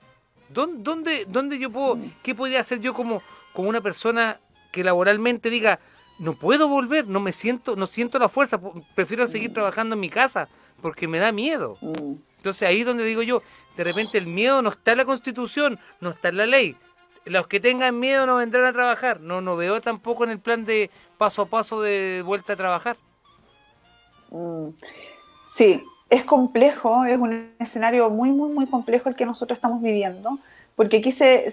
¿Dónde yo puedo? ¿Qué podría hacer yo como una persona que laboralmente diga, no puedo volver, no siento la fuerza, prefiero seguir trabajando en mi casa porque me da miedo? Entonces ahí es donde digo yo, de repente el miedo no está en la Constitución, no está en la ley. Los que tengan miedo no vendrán a trabajar. No veo tampoco en el plan de paso a paso de vuelta a trabajar. Sí, es complejo, es un escenario muy, muy, muy complejo el que nosotros estamos viviendo, porque aquí se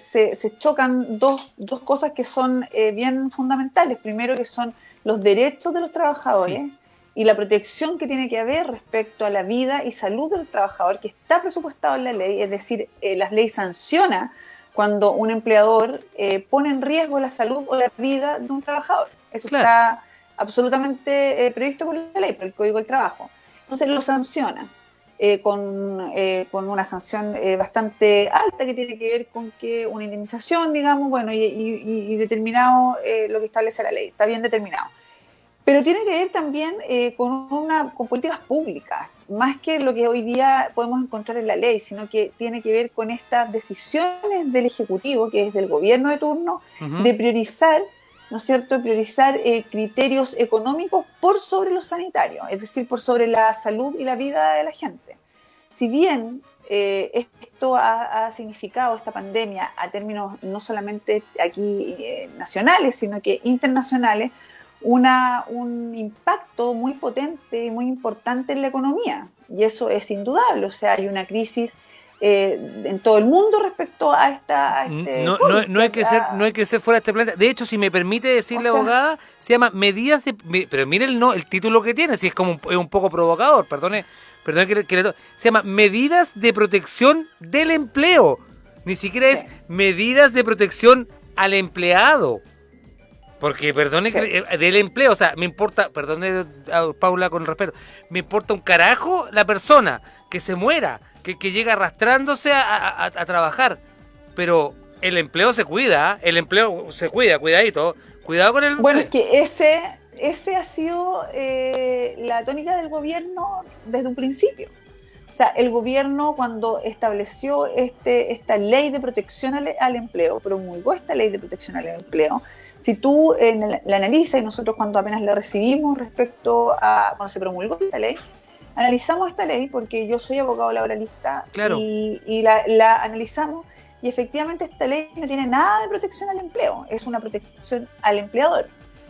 chocan dos cosas que son bien fundamentales. Primero, que son los derechos de los trabajadores, sí, y la protección que tiene que haber respecto a la vida y salud del trabajador, que está presupuestado en la ley. Es decir, la ley sanciona cuando un empleador pone en riesgo la salud o la vida de un trabajador. Eso está absolutamente previsto por la ley, por el Código del Trabajo. Entonces lo sanciona con una sanción bastante alta, que tiene que ver con que una indemnización, digamos, bueno, y determinado lo que establece la ley, está bien determinado. Pero tiene que ver también con políticas públicas, más que lo que hoy día podemos encontrar en la ley, sino que tiene que ver con estas decisiones del Ejecutivo, que es del gobierno de turno, de priorizar, ¿no es cierto?, priorizar criterios económicos por sobre los sanitarios, es decir, por sobre la salud y la vida de la gente. Si bien esto ha significado, esta pandemia, a términos no solamente aquí nacionales, sino que internacionales, un impacto muy potente y muy importante en la economía. Y eso es indudable. O sea, hay una crisis en todo el mundo respecto a no hay que ser fuera de este planeta. De hecho, si me permite decirle, abogada, se llama medidas de... Pero mire el título que tiene, si es como es un poco provocador, perdone se llama Medidas de Protección del Empleo. Ni siquiera es medidas de protección al empleado. Porque, perdone, del empleo, o sea, me importa, perdone, Paula, con respeto, me importa un carajo la persona que se muera, que llega arrastrándose a trabajar. Pero el empleo se cuida, cuidadito, cuidado con el empleo. Bueno, es que ese ha sido la tónica del gobierno desde un principio. O sea, el gobierno, cuando estableció esta ley de protección al empleo, promulgó esta ley de protección al empleo. Si tú la analizas, y nosotros cuando apenas la recibimos respecto a cuando se promulgó esta ley, analizamos esta ley porque yo soy abogado laboralista, claro. y la analizamos, y efectivamente esta ley no tiene nada de protección al empleo, es una protección al empleador.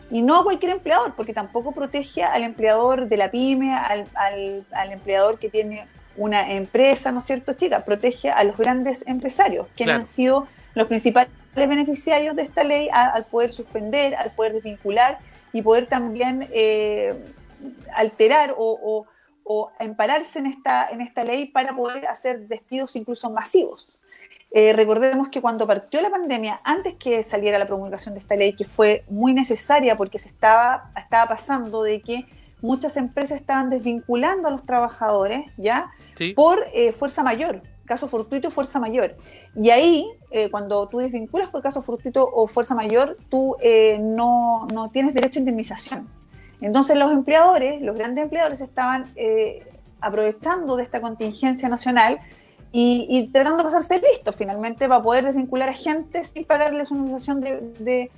Y no a cualquier empleador, porque tampoco protege al empleador de la pyme, al empleador que tiene una empresa, ¿no es cierto, chica? Protege a los grandes empresarios, quienes han sido los principales beneficiarios de esta ley al poder suspender, al poder desvincular y poder también alterar o ampararse en esta ley para poder hacer despidos incluso masivos. Recordemos que cuando partió la pandemia, antes que saliera la promulgación de esta ley, que fue muy necesaria porque se estaba pasando de que muchas empresas estaban desvinculando a los trabajadores, ¿ya? Sí. Por fuerza mayor, caso fortuito, fuerza mayor. Y ahí, cuando tú desvinculas por caso fortuito o fuerza mayor, tú no tienes derecho a indemnización. Entonces los empleadores, los grandes empleadores, estaban aprovechando de esta contingencia nacional y tratando de pasarse listos finalmente para poder desvincular a gente sin pagarles una indemnización de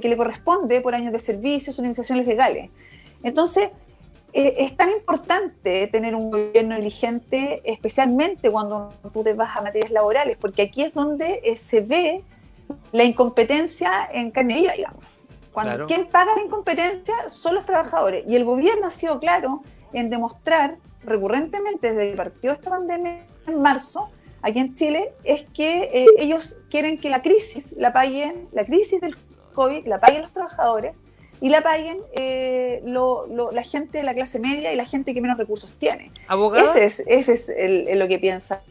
que le corresponde por años de servicios, indemnizaciones legales. Entonces, es tan importante tener un gobierno diligente, especialmente cuando tú te vas a materias laborales, porque aquí es donde se ve la incompetencia en carne viva, digamos. Cuando quien paga la incompetencia son los trabajadores, y el gobierno ha sido claro en demostrar recurrentemente desde que partió esta pandemia en marzo, aquí en Chile, es que ellos quieren que la crisis del COVID la paguen los trabajadores y la paguen la gente de la clase media y la gente que menos recursos tiene. ¿Abogada? Ese es lo que piensa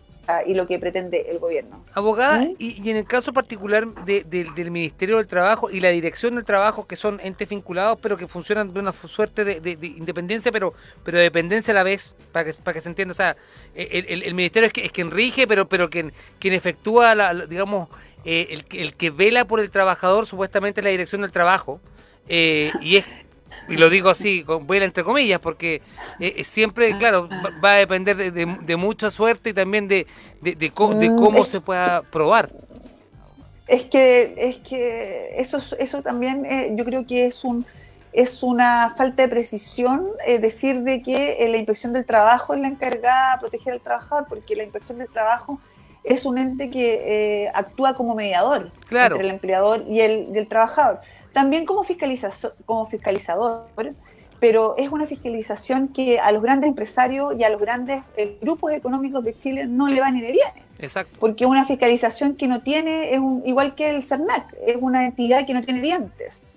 y lo que pretende el gobierno. Abogada, y en el caso particular del Ministerio del Trabajo y la Dirección del Trabajo, que son entes vinculados, pero que funcionan de una suerte de independencia, pero de dependencia a la vez, para que se entienda. O sea, el Ministerio es quien rige, pero quien efectúa, digamos, el que vela por el trabajador, supuestamente la Dirección del Trabajo, y lo digo así, con vela entre comillas, porque siempre, claro, va a depender de mucha suerte y también de cómo se pueda probar. Es que eso también yo creo que es una falta de precisión decir de que la Inspección del Trabajo es la encargada de proteger al trabajador, porque la Inspección del Trabajo es un ente que actúa como mediador entre el empleador y el trabajador. También como fiscalizador, pero es una fiscalización que a los grandes empresarios y a los grandes grupos económicos de Chile no le va ni le viene. Exacto. Porque es una fiscalización que no tiene, igual que el CERNAC, es una entidad que no tiene dientes.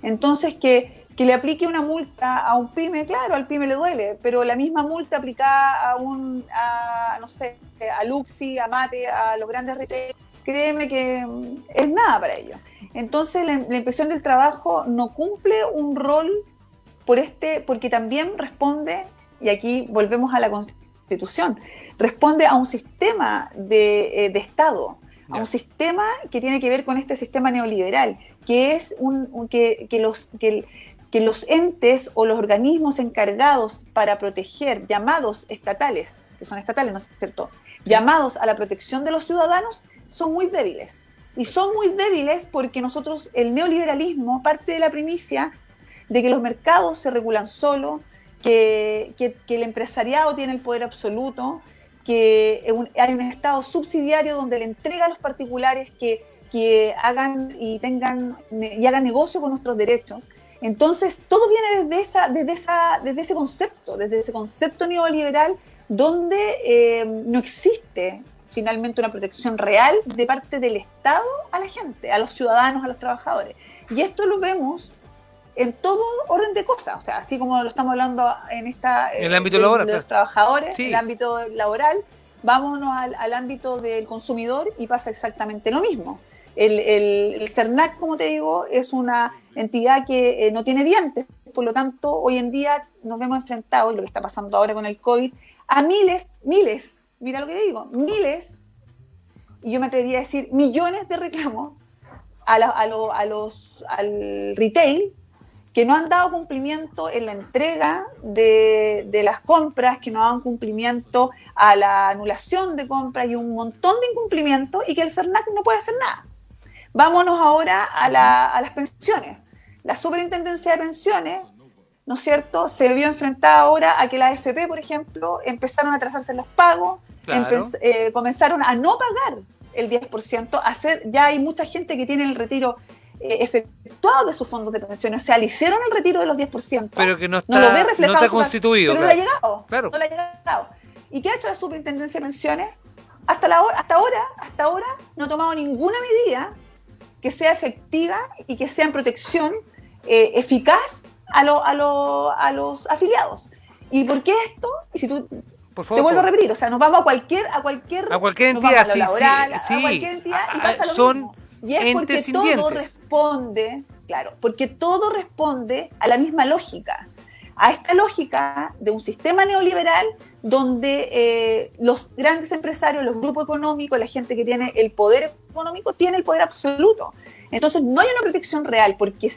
Entonces, que le aplique una multa a un pyme, claro, al pyme le duele, pero la misma multa aplicada no sé, a Luxi, a Mate, a los grandes retail, créeme que es nada para ellos. Entonces la Inspección del Trabajo no cumple un rol porque también responde, y aquí volvemos a la Constitución, responde a un sistema de Estado, a un sistema que tiene que ver con este sistema neoliberal, que es que los entes o los organismos encargados para proteger, llamados estatales, que son estatales, ¿no es cierto?, llamados a la protección de los ciudadanos, son muy débiles. Y son muy débiles porque el neoliberalismo parte de la primicia de que los mercados se regulan solo, que el empresariado tiene el poder absoluto, hay un Estado subsidiario donde le entrega a los particulares que hagan y hagan negocio con nuestros derechos. Entonces, todo viene desde ese concepto neoliberal donde no existe finalmente una protección real de parte del Estado a la gente, a los ciudadanos, a los trabajadores. Y esto lo vemos en todo orden de cosas, o sea, así como lo estamos hablando en el ámbito laboral, de los trabajadores, sí. En el ámbito laboral, vámonos al ámbito del consumidor y pasa exactamente lo mismo. El CERNAC, como te digo, es una entidad que no tiene dientes, por lo tanto, hoy en día nos vemos enfrentados, lo que está pasando ahora con el COVID, a miles, mira lo que digo, miles, y yo me atrevería a decir millones de reclamos al retail, que no han dado cumplimiento en la entrega de las compras, que no dan cumplimiento a la anulación de compras y un montón de incumplimientos, y que el CERNAC no puede hacer nada. Vámonos ahora a las pensiones. La Superintendencia de Pensiones, ¿no es cierto?, se vio enfrentada ahora a que las AFP, por ejemplo, empezaron a atrasarse los pagos, claro. Comenzaron a no pagar el 10%, ya hay mucha gente que tiene el retiro efectuado de sus fondos de pensiones, o sea, le hicieron el retiro de los 10%, pero que no lo ve reflejado, no está constituido, pero claro. no le ha llegado, Claro. no le ha llegado. ¿Y qué ha hecho la Superintendencia de Pensiones? Hasta ahora no ha tomado ninguna medida que sea efectiva y que sea en protección eficaz a los afiliados. ¿Y por qué esto? Y si tú Por favor, te vuelvo a repetir, o sea, nos vamos a cualquier entidad, a lo laboral, sí. a cualquier entidad y pasa lo son mismo. Y es porque entes sin todo dientes. responde, claro, porque todo responde a la misma lógica, a esta lógica de un sistema neoliberal donde los grandes empresarios, los grupos económicos, la gente que tiene el poder económico, tiene el poder absoluto. Entonces no hay una protección real, porque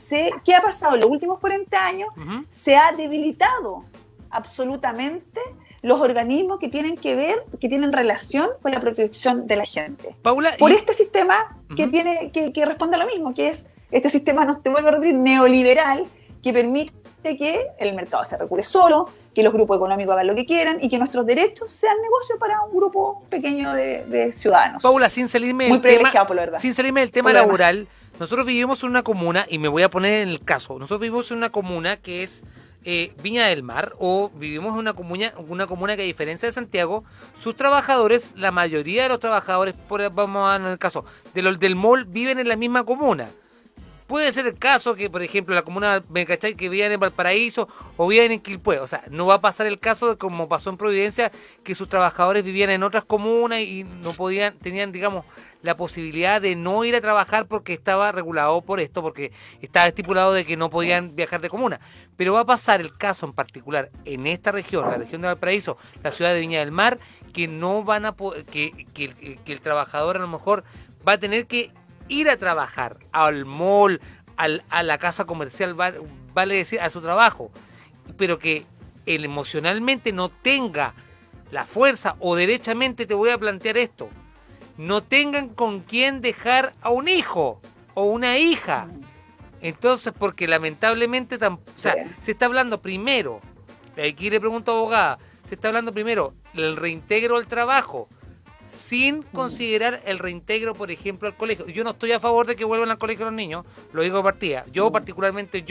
¿qué ha pasado en los últimos 40 años? Uh-huh. Se ha debilitado absolutamente los organismos que tienen relación con la protección de la gente. Paula, por este sistema que Uh-huh. que responde a lo mismo, que es este sistema, no te vuelvo a repetir, neoliberal, que permite que el mercado se regule solo, que los grupos económicos hagan lo que quieran y que nuestros derechos sean negocios para un grupo pequeño de ciudadanos. Paula, sin salirme Muy privilegiado, por la verdad. Sin salirme del tema Por lo laboral, nosotros vivimos en una comuna, y me voy a poner en el caso, nosotros vivimos en una comuna que es Viña del Mar, o vivimos en una comuna que, a diferencia de Santiago, sus trabajadores, la mayoría de los trabajadores, vamos a dar el caso, del mall, viven en la misma comuna. Puede ser el caso que, por ejemplo, la comuna, ¿me cachai?, que vivan en Valparaíso o vivan en Quilpué. O sea, no va a pasar el caso de como pasó en Providencia, que sus trabajadores vivían en otras comunas y tenían, digamos, la posibilidad de no ir a trabajar porque estaba regulado por esto, porque estaba estipulado de que no podían viajar de comuna. Pero va a pasar el caso en particular en esta región, la región de Valparaíso, la ciudad de Viña del Mar, que no van a que el trabajador a lo mejor va a tener que ir a trabajar al mall, a la casa comercial, vale decir, a su trabajo, pero que él emocionalmente no tenga la fuerza, o derechamente te voy a plantear esto, no tengan con quién dejar a un hijo o una hija. Entonces, porque lamentablemente, se está hablando primero, aquí le pregunto a abogada, se está hablando primero del reintegro al trabajo, sin considerar el reintegro, por ejemplo, al colegio. Yo no estoy a favor de que vuelvan al colegio los niños, lo digo de partida, yo particularmente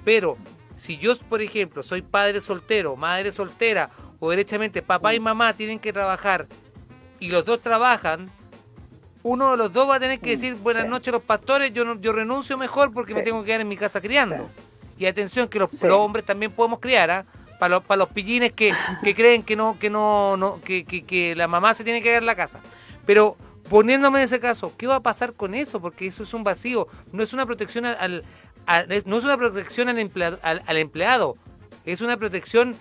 pero si yo, por ejemplo, soy padre soltero, madre soltera, o derechamente papá y mamá tienen que trabajar, y los dos trabajan, uno de los dos va a tener que decir buenas noches a los pastores, yo renuncio mejor porque me tengo que quedar en mi casa criando. Y atención, que los hombres también podemos criar, ¿ah? Para los pillines que creen que la mamá se tiene que quedar en la casa. Pero poniéndome en ese caso, ¿qué va a pasar con eso? Porque eso es un vacío, no es una protección al empleado, es una protección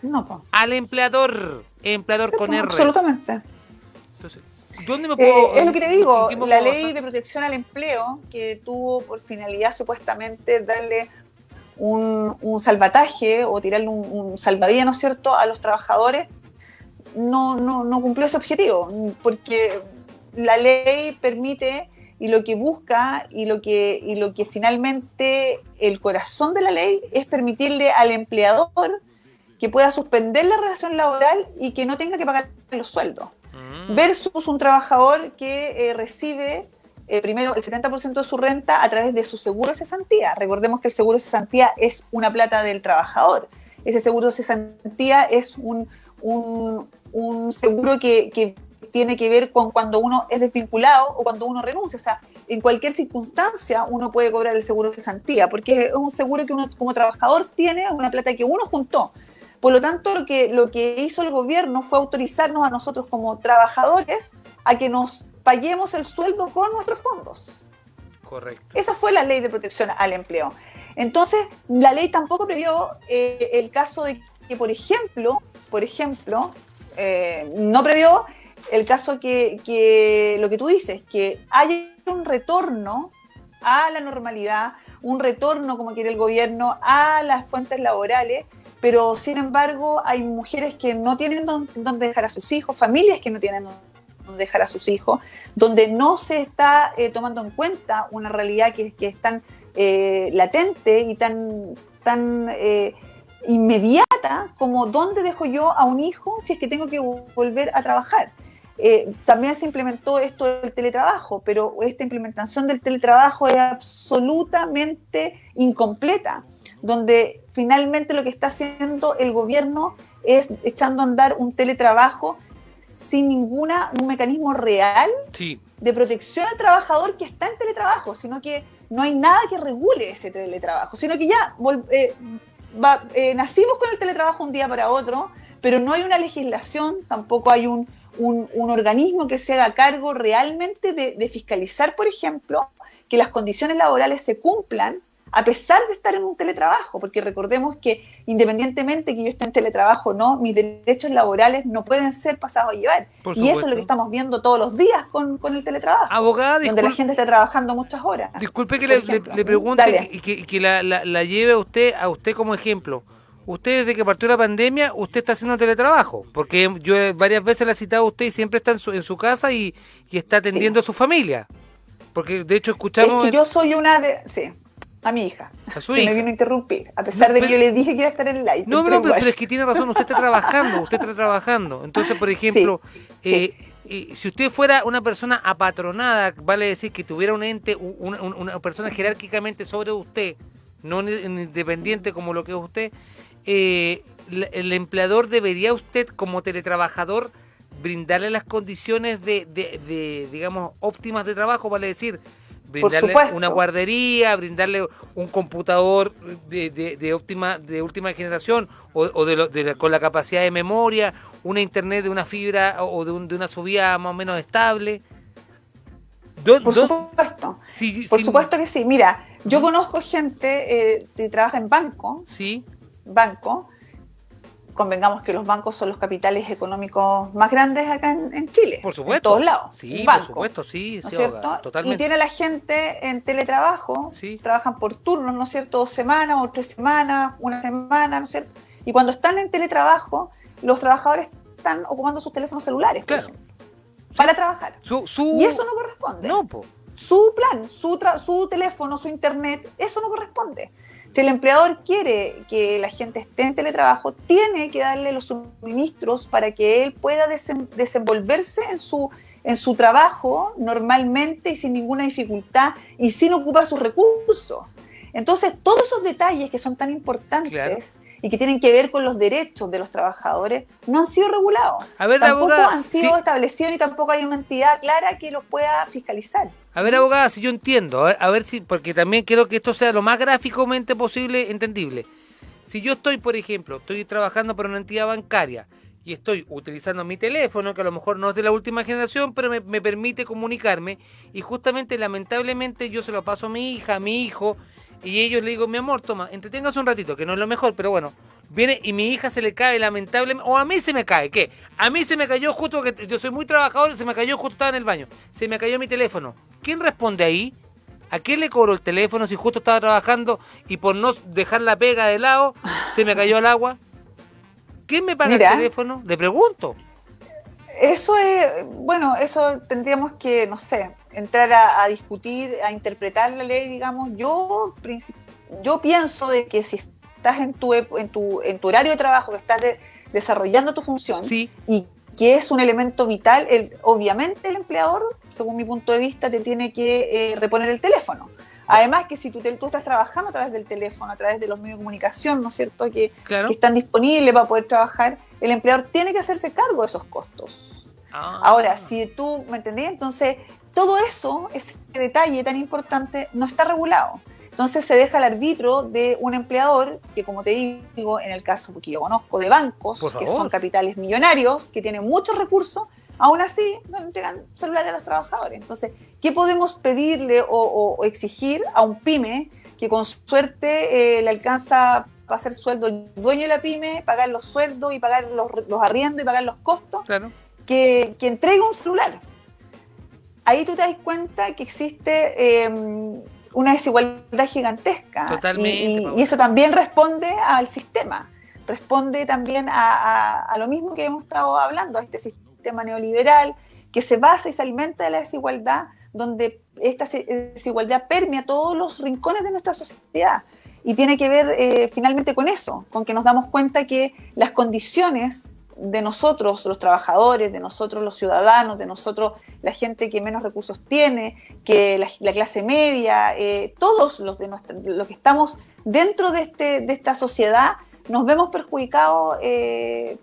al empleador con R. Absolutamente. Entonces, ¿dónde me puedo, es lo que te digo, la ley basar? de protección al empleo, que tuvo por finalidad supuestamente darle un salvataje o tirarle un salvavidas, ¿no es cierto?, a los trabajadores, no cumplió ese objetivo, porque la ley permite, y lo que busca, y lo que finalmente el corazón de la ley es permitirle al empleador que pueda suspender la relación laboral y que no tenga que pagar los sueldos. versus un trabajador que recibe primero el 70% de su renta a través de su seguro de cesantía. Recordemos que el seguro de cesantía es una plata del trabajador. Ese seguro de cesantía es un seguro que tiene que ver con cuando uno es desvinculado o cuando uno renuncia. O sea, en cualquier circunstancia uno puede cobrar el seguro de cesantía, porque es un seguro que uno como trabajador tiene, una plata que uno juntó. Por lo tanto, lo que hizo el gobierno fue autorizarnos a nosotros como trabajadores a que nos paguemos el sueldo con nuestros fondos. Correcto. Esa fue la ley de protección al empleo. Entonces, la ley tampoco previó el caso de que, por ejemplo, no previó el caso que lo que tú dices, que haya un retorno a la normalidad, un retorno, como quiere el gobierno, a las fuentes laborales, pero sin embargo hay mujeres que no tienen dónde dejar a sus hijos, familias que no tienen dónde dejar a sus hijos, donde no se está tomando en cuenta una realidad que es tan latente y tan inmediata como dónde dejo yo a un hijo si es que tengo que volver a trabajar. También se implementó esto del teletrabajo, pero esta implementación del teletrabajo es absolutamente incompleta, donde finalmente lo que está haciendo el gobierno es echando a andar un teletrabajo sin un mecanismo real de protección al trabajador que está en teletrabajo, sino que no hay nada que regule ese teletrabajo, sino que ya nacimos con el teletrabajo un día para otro, pero no hay una legislación, tampoco hay un organismo que se haga cargo realmente de fiscalizar, por ejemplo, que las condiciones laborales se cumplan a pesar de estar en un teletrabajo, porque recordemos que independientemente que yo esté en teletrabajo o no, mis derechos laborales no pueden ser pasados a llevar. Y eso es lo que estamos viendo todos los días con el teletrabajo, abogada, donde la gente está trabajando muchas horas. Disculpe que le pregunte y que la lleve a usted como ejemplo. Usted, desde que partió la pandemia, usted está haciendo teletrabajo, porque yo varias veces la he citado a usted y siempre está en su casa y está atendiendo a su familia. Porque de hecho escuchamos... Es que yo soy a mi hija, a su que hija. me vino a interrumpir, a pesar de que yo le dije que iba a estar en el live. Pero es que tiene razón, usted está trabajando. Entonces, por ejemplo, si usted fuera una persona apatronada, vale decir que tuviera un ente, una persona jerárquicamente sobre usted, no independiente como lo que es usted, el empleador debería usted como teletrabajador brindarle las condiciones de digamos, óptimas de trabajo, vale decir, brindarle una guardería, brindarle un computador de última generación con la capacidad de memoria, una internet de una fibra o de una subida más o menos estable. Por supuesto. Por supuesto que sí. Mira, yo conozco gente que trabaja en banco. Sí. Banco. Convengamos que los bancos son los capitales económicos más grandes acá en Chile. Por supuesto. En todos lados. Sí, banco, por supuesto, sí. ¿no es cierto? Totalmente. Y tiene la gente en teletrabajo, trabajan por turnos, ¿no es cierto? 2 semanas o 3 semanas, 1 semana, ¿no es cierto? Y cuando están en teletrabajo, los trabajadores están ocupando sus teléfonos celulares, por ejemplo, para trabajar. Y eso no corresponde. No, po. Su plan, su teléfono, su internet, eso no corresponde. Si el empleador quiere que la gente esté en teletrabajo, tiene que darle los suministros para que él pueda desenvolverse en su trabajo normalmente y sin ninguna dificultad y sin ocupar sus recursos. Entonces, todos esos detalles que son tan importantes y que tienen que ver con los derechos de los trabajadores no han sido regulados. Tampoco han sido establecidos y tampoco hay una entidad clara que los pueda fiscalizar. A ver, abogada, si yo entiendo, a ver si, porque también quiero que esto sea lo más gráficamente posible entendible. Si yo estoy, por ejemplo, estoy trabajando para una entidad bancaria y estoy utilizando mi teléfono, que a lo mejor no es de la última generación, pero me permite comunicarme, y justamente, lamentablemente, yo se lo paso a mi hija, a mi hijo, y ellos le digo, mi amor, toma, entreténgase un ratito, que no es lo mejor, pero bueno, viene y mi hija se le cae lamentablemente, o a mí se me cae, ¿qué? A mí se me cayó justo, porque yo soy muy trabajador, se me cayó justo, estaba en el baño, se me cayó mi teléfono. ¿Quién responde ahí? ¿A quién le cobro el teléfono si justo estaba trabajando y por no dejar la pega de lado se me cayó al agua? ¿Quién me paga el teléfono? Le pregunto. Eso es, bueno, eso tendríamos que, no sé, entrar a discutir, a interpretar la ley, digamos. Yo pienso de que si estás en tu horario de trabajo, que estás desarrollando tu función y que es un elemento vital. Obviamente el empleador, según mi punto de vista, te tiene que reponer el teléfono. Además que si tú estás trabajando a través del teléfono, a través de los medios de comunicación, ¿no es cierto?, que están disponibles para poder trabajar, el empleador tiene que hacerse cargo de esos costos. Ahora, si tú, ¿me entendés? Entonces, todo eso, ese detalle tan importante, no está regulado. Entonces se deja al arbitrio de un empleador que, como te digo, en el caso que yo conozco de bancos, que son capitales millonarios, que tienen muchos recursos, aún así no le entregan celulares a los trabajadores. Entonces, ¿qué podemos pedirle o exigir a un pyme que con suerte le alcanza para hacer sueldo el dueño de la pyme, pagar los sueldos y pagar los arriendos y pagar los costos? Claro. Que entregue un celular. Ahí tú te das cuenta que existe una desigualdad gigantesca. Totalmente. Y eso también responde al sistema, responde también a lo mismo que hemos estado hablando, a este sistema neoliberal que se basa y se alimenta de la desigualdad, donde esta desigualdad permea todos los rincones de nuestra sociedad. Y tiene que ver finalmente con eso, con que nos damos cuenta que las condiciones de nosotros, los trabajadores, de nosotros los ciudadanos, de nosotros la gente que menos recursos tiene, que la clase media, todos los que estamos dentro de esta sociedad, nos vemos perjudicados,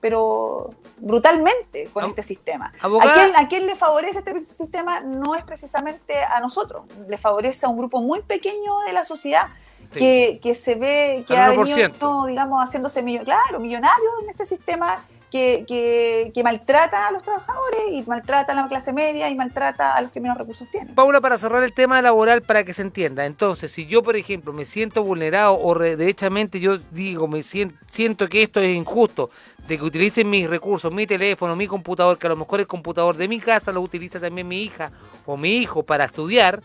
pero brutalmente con este sistema. ¿A quién le favorece este sistema? No es precisamente a nosotros, le favorece a un grupo muy pequeño de la sociedad, sí, que se ve que ha venido, digamos, haciéndose millonario en este sistema, que maltrata a los trabajadores y maltrata a la clase media y maltrata a los que menos recursos tienen. Paula, para cerrar el tema laboral, para que se entienda, entonces, si yo, por ejemplo, me siento vulnerado o derechamente yo digo, siento que esto es injusto, de que utilicen mis recursos, mi teléfono, mi computador, que a lo mejor el computador de mi casa lo utiliza también mi hija o mi hijo para estudiar,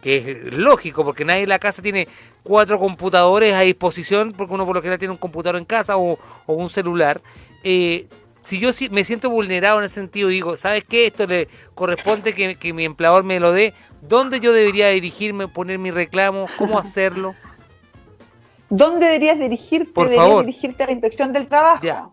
que es lógico, porque nadie en la casa tiene 4 computadores a disposición, porque uno por lo general tiene un computador en casa o un celular. Si yo me siento vulnerado en ese sentido, digo, ¿sabes qué? Esto le corresponde que mi empleador me lo dé. ¿Dónde yo debería dirigirme, poner mi reclamo? ¿Cómo hacerlo? ¿Dónde deberías dirigirte? Por favor. Dirigirte a la Inspección del Trabajo. Ya.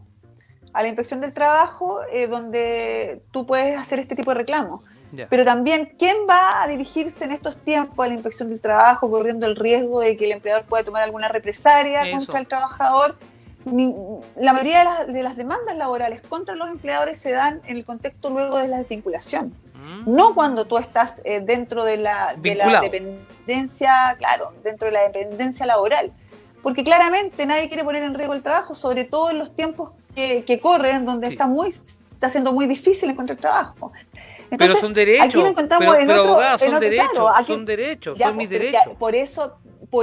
A la Inspección del Trabajo, donde tú puedes hacer este tipo de reclamos. Ya. Pero también, ¿quién va a dirigirse en estos tiempos a la Inspección del Trabajo corriendo el riesgo de que el empleador pueda tomar alguna represalia contra el trabajador? La mayoría de las demandas laborales contra los empleadores se dan en el contexto luego de la desvinculación. No cuando tú estás dentro de la dependencia, dentro de la dependencia laboral. Porque claramente nadie quiere poner en riesgo el trabajo, sobre todo en los tiempos que corren, donde está siendo muy difícil encontrar trabajo. Entonces, pero son derechos, aquí nos encontramos son derechos, son mis derechos. Por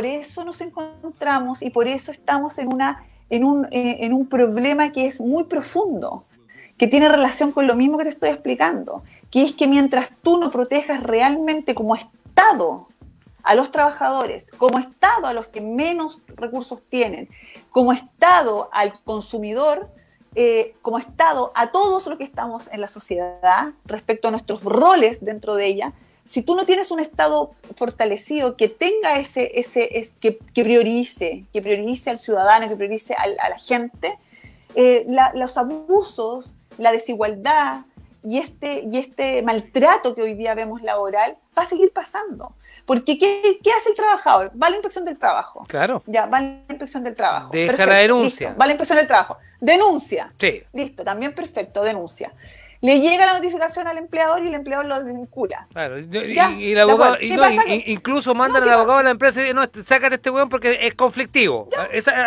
eso nos encontramos y por eso estamos en un problema que es muy profundo, que tiene relación con lo mismo que te estoy explicando, que es que mientras tú no protejas realmente como Estado a los trabajadores, como Estado a los que menos recursos tienen, como Estado al consumidor, como Estado a todos los que estamos en la sociedad respecto a nuestros roles dentro de ella, si tú no tienes un Estado fortalecido que tenga que priorice al ciudadano, que priorice a la gente, los abusos, la desigualdad y este maltrato que hoy día vemos laboral va a seguir pasando. Porque ¿qué hace el trabajador? Va a la Inspección del Trabajo. Claro. Ya, va a la Inspección del Trabajo. Deja perfecto, la denuncia. Listo, va a la Inspección del Trabajo. Denuncia. Sí. Listo, también perfecto, denuncia. Le llega la notificación al empleador y el empleador lo desvincula. Claro, y el abogado, incluso mandan al abogado a la empresa y dicen, no, sácate este weón porque es conflictivo.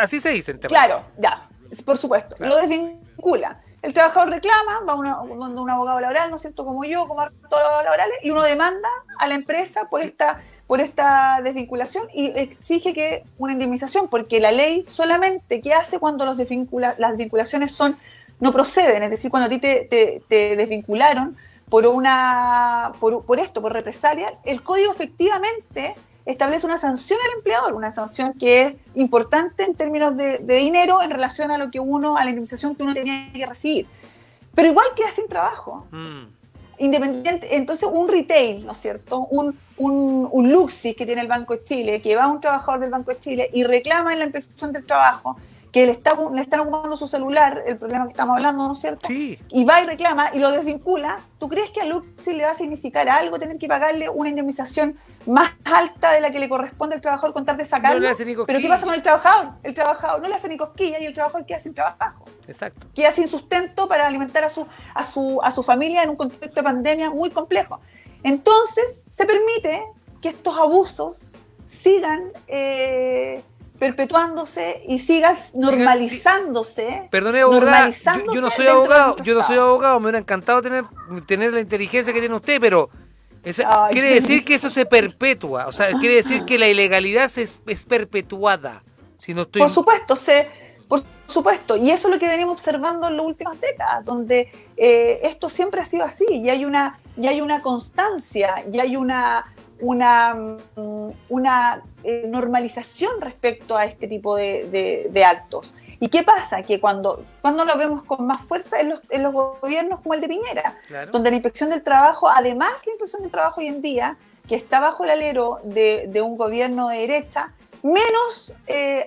Así se dice. Claro, ya, por supuesto. Claro. Lo desvincula. El trabajador reclama, va a un abogado laboral, ¿no es cierto? Como yo, como todos los abogados laborales, y uno demanda a la empresa por esta desvinculación y exige que una indemnización, porque la ley solamente ¿qué hace cuando las desvinculaciones no proceden? Es decir, cuando a ti te desvincularon por represalia, el código efectivamente establece una sanción al empleador, una sanción que es importante en términos de dinero en relación a la indemnización que uno tenía que recibir. Pero igual queda sin trabajo. Independiente, entonces un retail, ¿no es cierto? Un Luxis que tiene el Banco de Chile, que va a un trabajador del Banco de Chile y reclama en la Inspección del Trabajo que le están ocupando su celular, el problema que estamos hablando, ¿no es cierto? Sí. Y va y reclama y lo desvincula, ¿tú crees que a Luxi le va a significar algo tener que pagarle una indemnización más alta de la que le corresponde al trabajador con tal de sacarlo? No le hace ni cosquilla. Pero ¿qué pasa con el trabajador? El trabajador no le hace ni cosquilla y el trabajador queda sin trabajo. Exacto. Queda sin sustento para alimentar a su familia en un contexto de pandemia muy complejo. Entonces, se permite que estos abusos sigan perpetuándose y sigas normalizándose. Perdone, abogada, yo no soy abogado, me hubiera encantado tener la inteligencia que tiene usted, pero quiere decir que eso se perpetúa, o sea, quiere decir que la ilegalidad es perpetuada. Si no estoy... Por supuesto, y eso es lo que venimos observando en las últimas décadas, donde esto siempre ha sido así, y hay una constancia, y hay una normalización respecto a este tipo de actos. ¿Y qué pasa? Que cuando lo vemos con más fuerza en los gobiernos como el de Piñera, claro, donde la Inspección del Trabajo, además la Inspección del Trabajo hoy en día, que está bajo el alero de un gobierno de derecha, menos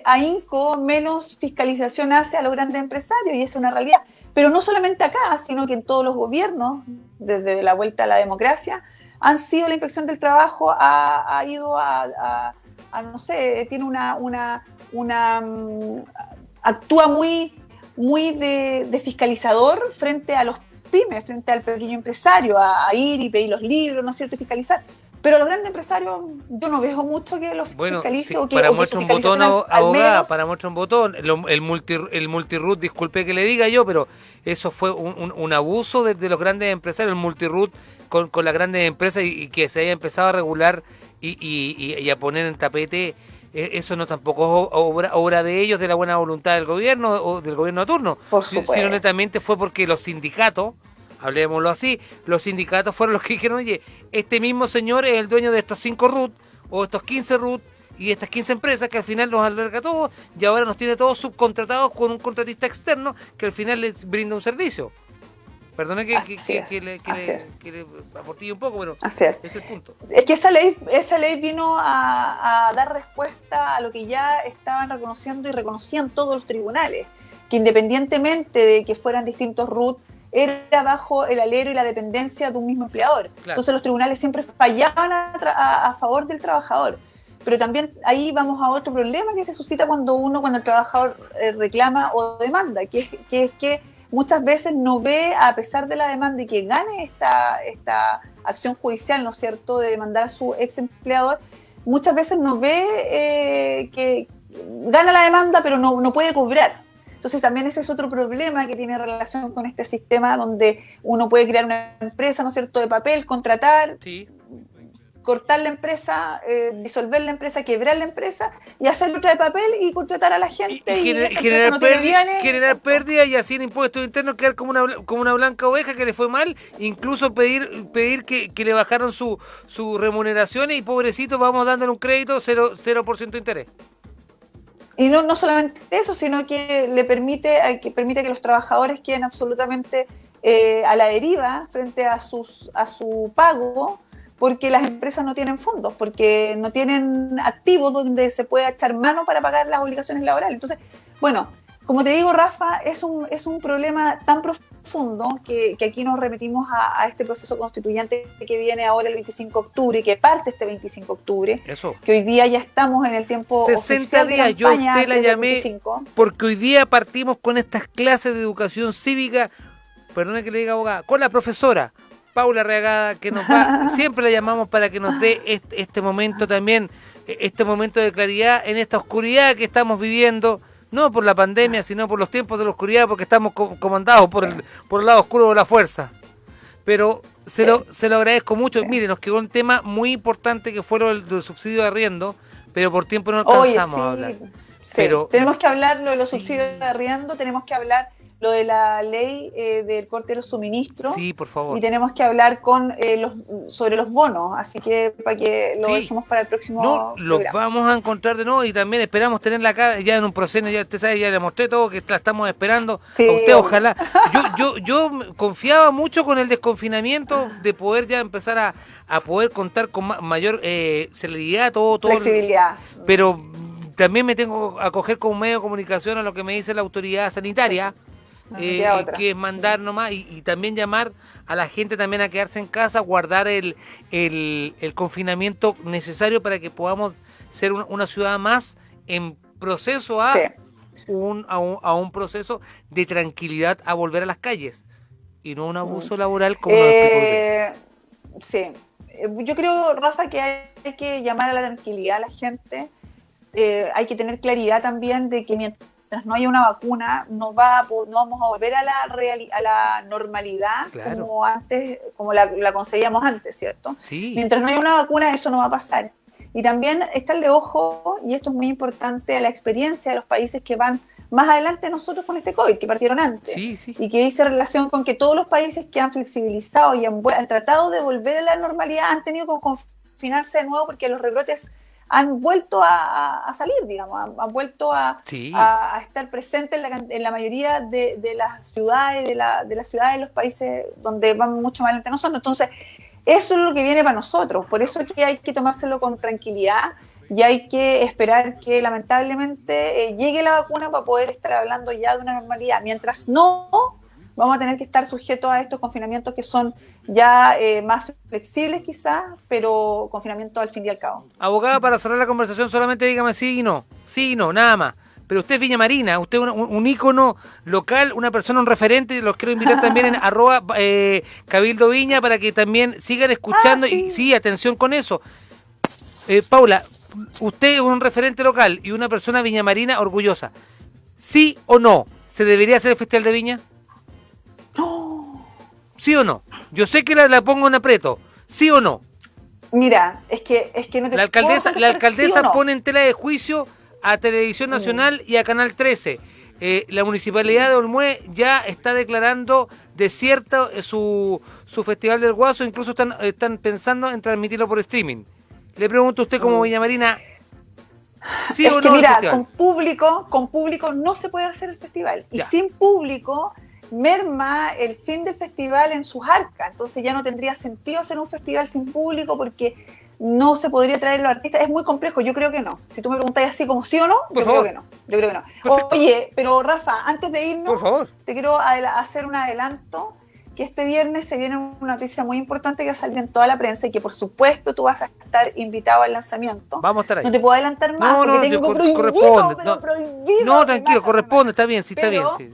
ahínco, menos fiscalización hace a los grandes empresarios, y es una realidad. Pero no solamente acá, sino que en todos los gobiernos, desde la vuelta a la democracia, han sido la Inspección del Trabajo, ha ido a no sé, tiene actúa muy de fiscalizador frente a los pymes, frente al pequeño empresario, a ir y pedir los libros, ¿no es cierto?, y fiscalizar. Pero los grandes empresarios, yo no veo mucho que los fiscalice, sí, o que para o que muestra su un botón, fiscalización abogada, para muestra un botón, el multiroot, disculpe que le diga yo, pero eso fue un abuso de los grandes empresarios, el multiroot con las grandes empresas, y que se haya empezado a regular y a poner en tapete. Eso no tampoco es obra de ellos, de la buena voluntad del gobierno o del gobierno de turno, sino netamente fue porque los sindicatos, hablemoslo así, los sindicatos fueron los que dijeron, oye, este mismo señor es el dueño de estos 5 RUT o estos 15 RUT y estas 15 empresas que al final nos alberga todos, y ahora nos tiene todos subcontratados con un contratista externo que al final les brinda un servicio. Perdone que le aportille un poco, pero es el punto. Es que esa ley vino a dar respuesta a lo que ya estaban reconociendo y reconocían todos los tribunales, que independientemente de que fueran distintos RUT, era bajo el alero y la dependencia de un mismo empleador. Claro. Entonces los tribunales siempre fallaban a favor del trabajador. Pero también ahí vamos a otro problema que se suscita cuando el trabajador reclama o demanda, que es que muchas veces no ve, a pesar de la demanda y que gane esta acción judicial, ¿no es cierto?, de demandar a su ex empleador, muchas veces no ve que gana la demanda pero no puede cobrar. Entonces también ese es otro problema que tiene relación con este sistema, donde uno puede crear una empresa, ¿no es cierto?, de papel, contratar, sí, cortar la empresa, disolver la empresa, quebrar la empresa y hacer otra de papel y contratar a la gente y generar pérdida, y así en impuestos internos quedar como una blanca oveja que le fue mal, incluso pedir que le bajaron su remuneraciones, y pobrecito vamos dándole un crédito 0% de interés. Y no solamente eso, sino que le permite que los trabajadores queden absolutamente a la deriva frente a su pago, porque las empresas no tienen fondos, porque no tienen activos donde se pueda echar mano para pagar las obligaciones laborales. Entonces, bueno, como te digo, Rafa, es un problema tan profundo que aquí nos remitimos a este proceso constituyente que viene ahora el 25 de octubre, que parte este 25 de octubre, que hoy día ya estamos en el tiempo 60 días, yo a usted la llamé 25, porque hoy día partimos con estas clases de educación cívica, perdone que le diga abogada, con la profesora Paula Reagada, que siempre la llamamos para que nos dé este momento también, este momento de claridad en esta oscuridad que estamos viviendo, no por la pandemia, sino por los tiempos de la oscuridad, porque estamos comandados por el lado oscuro de la fuerza. Pero se lo agradezco mucho. Mire, nos quedó un tema muy importante que fue el del subsidio de arriendo, pero por tiempo no alcanzamos a hablar. Sí. Pero tenemos que hablar lo de los subsidios de arriendo, tenemos que hablar lo de la ley del corte de los suministros. Sí, por favor. Y tenemos que hablar sobre los bonos, así que para que lo dejemos para el próximo programa. Los vamos a encontrar de nuevo, y también esperamos tenerla acá ya en un proceso, ya usted sabe, ya le mostré todo, que la estamos esperando. Sí, a usted ojalá. Yo confiaba mucho con el desconfinamiento de poder ya empezar a poder contar con mayor celeridad, todo. Flexibilidad. Pero también me tengo que acoger como medio de comunicación a lo que me dice la autoridad sanitaria, que es mandar nomás y también llamar a la gente también a quedarse en casa, guardar el confinamiento necesario para que podamos ser una ciudad más en proceso a un proceso de tranquilidad, a volver a las calles y no un abuso laboral como nos explicó usted. Sí, yo creo, Rafa, que hay que llamar a la tranquilidad a la gente. Hay que tener claridad también de que mientras no haya una vacuna no vamos a volver a la normalidad, claro, como antes, como la conseguíamos antes, ¿cierto? Sí. Mientras no haya una vacuna eso no va a pasar. Y también estarle ojo, y esto es muy importante, a la experiencia de los países que van más adelante de nosotros con este COVID, que partieron antes. Sí, sí. Y que dice relación con que todos los países que han flexibilizado y han tratado de volver a la normalidad han tenido que confinarse de nuevo porque los rebrotes han vuelto a salir, digamos, han vuelto a estar presentes en la mayoría de las ciudades, de las ciudades de los países donde van mucho más adelante nosotros. Entonces, eso es lo que viene para nosotros. Por eso es que hay que tomárselo con tranquilidad y hay que esperar que lamentablemente llegue la vacuna para poder estar hablando ya de una normalidad. Mientras no, vamos a tener que estar sujetos a estos confinamientos que son ya más flexibles quizás, pero confinamiento al fin y al cabo. Abogada, para cerrar la conversación solamente dígame sí y no, nada más. Pero usted es Viña Marina, usted es un ícono local, una persona, un referente. Los quiero invitar también en @Cabildo Viña para que también sigan escuchando. Y sí, atención con eso. Paula, usted es un referente local y una persona viñamarina orgullosa. ¿Sí o no se debería hacer el Festival de Viña? ¿Sí o no? Yo sé que la pongo en aprieto. ¿Sí o no? Mira, es que no te La alcaldesa ¿sí o no? pone en tela de juicio a Televisión Nacional y a Canal 13. La Municipalidad de Olmué ya está declarando desierto su Festival del Guaso. Incluso están pensando en transmitirlo por streaming. Le pregunto a usted como viñamarina, ¿sí o no? Mira, con público no se puede hacer el festival. Y sin público merma el fin del festival en sus arcas. Entonces ya no tendría sentido hacer un festival sin público porque no se podría traer los artistas. Es muy complejo, yo creo que no. Si tú me preguntas así como sí o no, yo creo que no. Perfecto. Oye, pero Rafa, antes de irnos, por favor, te quiero hacer un adelanto, que este viernes se viene una noticia muy importante que va a salir en toda la prensa y que por supuesto tú vas a estar invitado al lanzamiento. Vamos a estar ahí. No te puedo adelantar más porque tengo prohibido. No, tranquilo, corresponde, está bien, sí, está bien. Sí.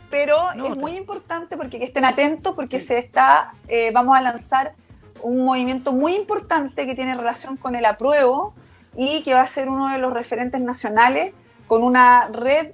Pero es muy importante porque que estén atentos porque vamos a lanzar un movimiento muy importante que tiene relación con el apruebo y que va a ser uno de los referentes nacionales con una red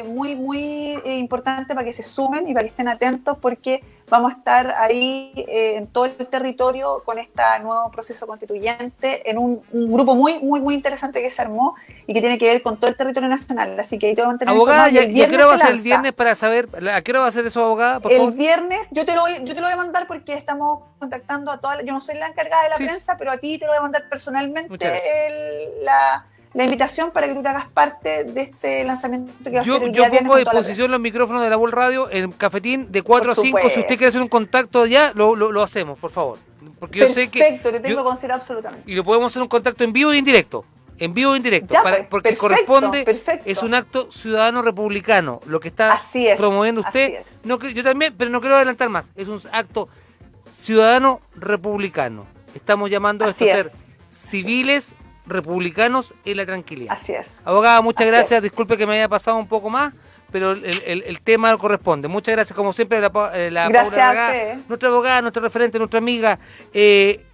muy, muy importante para que se sumen y para que estén atentos porque vamos a estar ahí en todo el territorio con este nuevo proceso constituyente en un grupo muy, muy, muy interesante que se armó y que tiene que ver con todo el territorio nacional. Así que ahí te voy a mantener informado. Abogada, ¿y a qué hora va a ser el viernes para saber? ¿A qué hora va a ser eso, abogada? Por favor. El viernes, yo te lo voy a mandar porque estamos contactando a todas. Yo no soy la encargada de la prensa, pero a ti te lo voy a mandar personalmente la invitación para que tú te hagas parte de este lanzamiento que va a ser el día viernes. Yo pongo a disposición los micrófonos de la Vol Radio en Cafetín de 4 a 5. Si usted quiere hacer un contacto ya, lo hacemos, por favor. Porque yo sé que perfecto, te tengo que considerar absolutamente. Y lo podemos hacer un contacto en vivo e indirecto. Ya, porque corresponde, es un acto ciudadano republicano. Lo que está promoviendo usted, yo también, pero no quiero adelantar más. Es un acto ciudadano republicano. Estamos llamando a esto a ser civiles republicanos en la tranquilidad. Así es. Abogada, muchas gracias. Disculpe que me haya pasado un poco más, pero el tema corresponde. Muchas gracias, como siempre, la gracias Paula Aragá, nuestra abogada, nuestra referente, nuestra amiga, que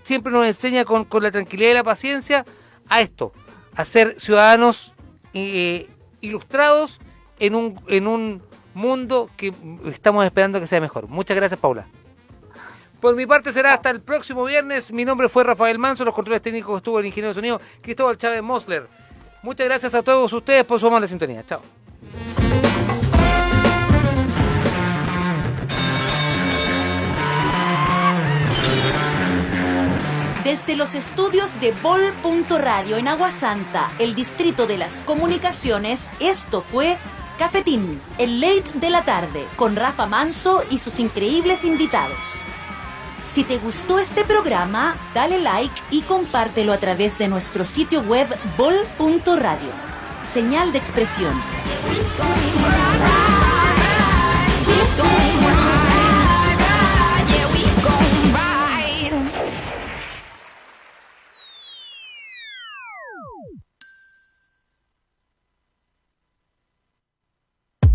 siempre nos enseña con la tranquilidad y la paciencia a esto, a ser ciudadanos ilustrados en un mundo que estamos esperando que sea mejor. Muchas gracias, Paula. Por mi parte será hasta el próximo viernes. Mi nombre fue Rafael Manso, los controles técnicos estuvo el ingeniero de sonido Cristóbal Chávez Mosler. Muchas gracias a todos ustedes por su amable sintonía. Chao. Desde los estudios de Vol.radio en Aguasanta, el distrito de las comunicaciones, esto fue Cafetín, el late de la tarde, con Rafa Manso y sus increíbles invitados. Si te gustó este programa, dale like y compártelo a través de nuestro sitio web vol.radio. Señal de expresión.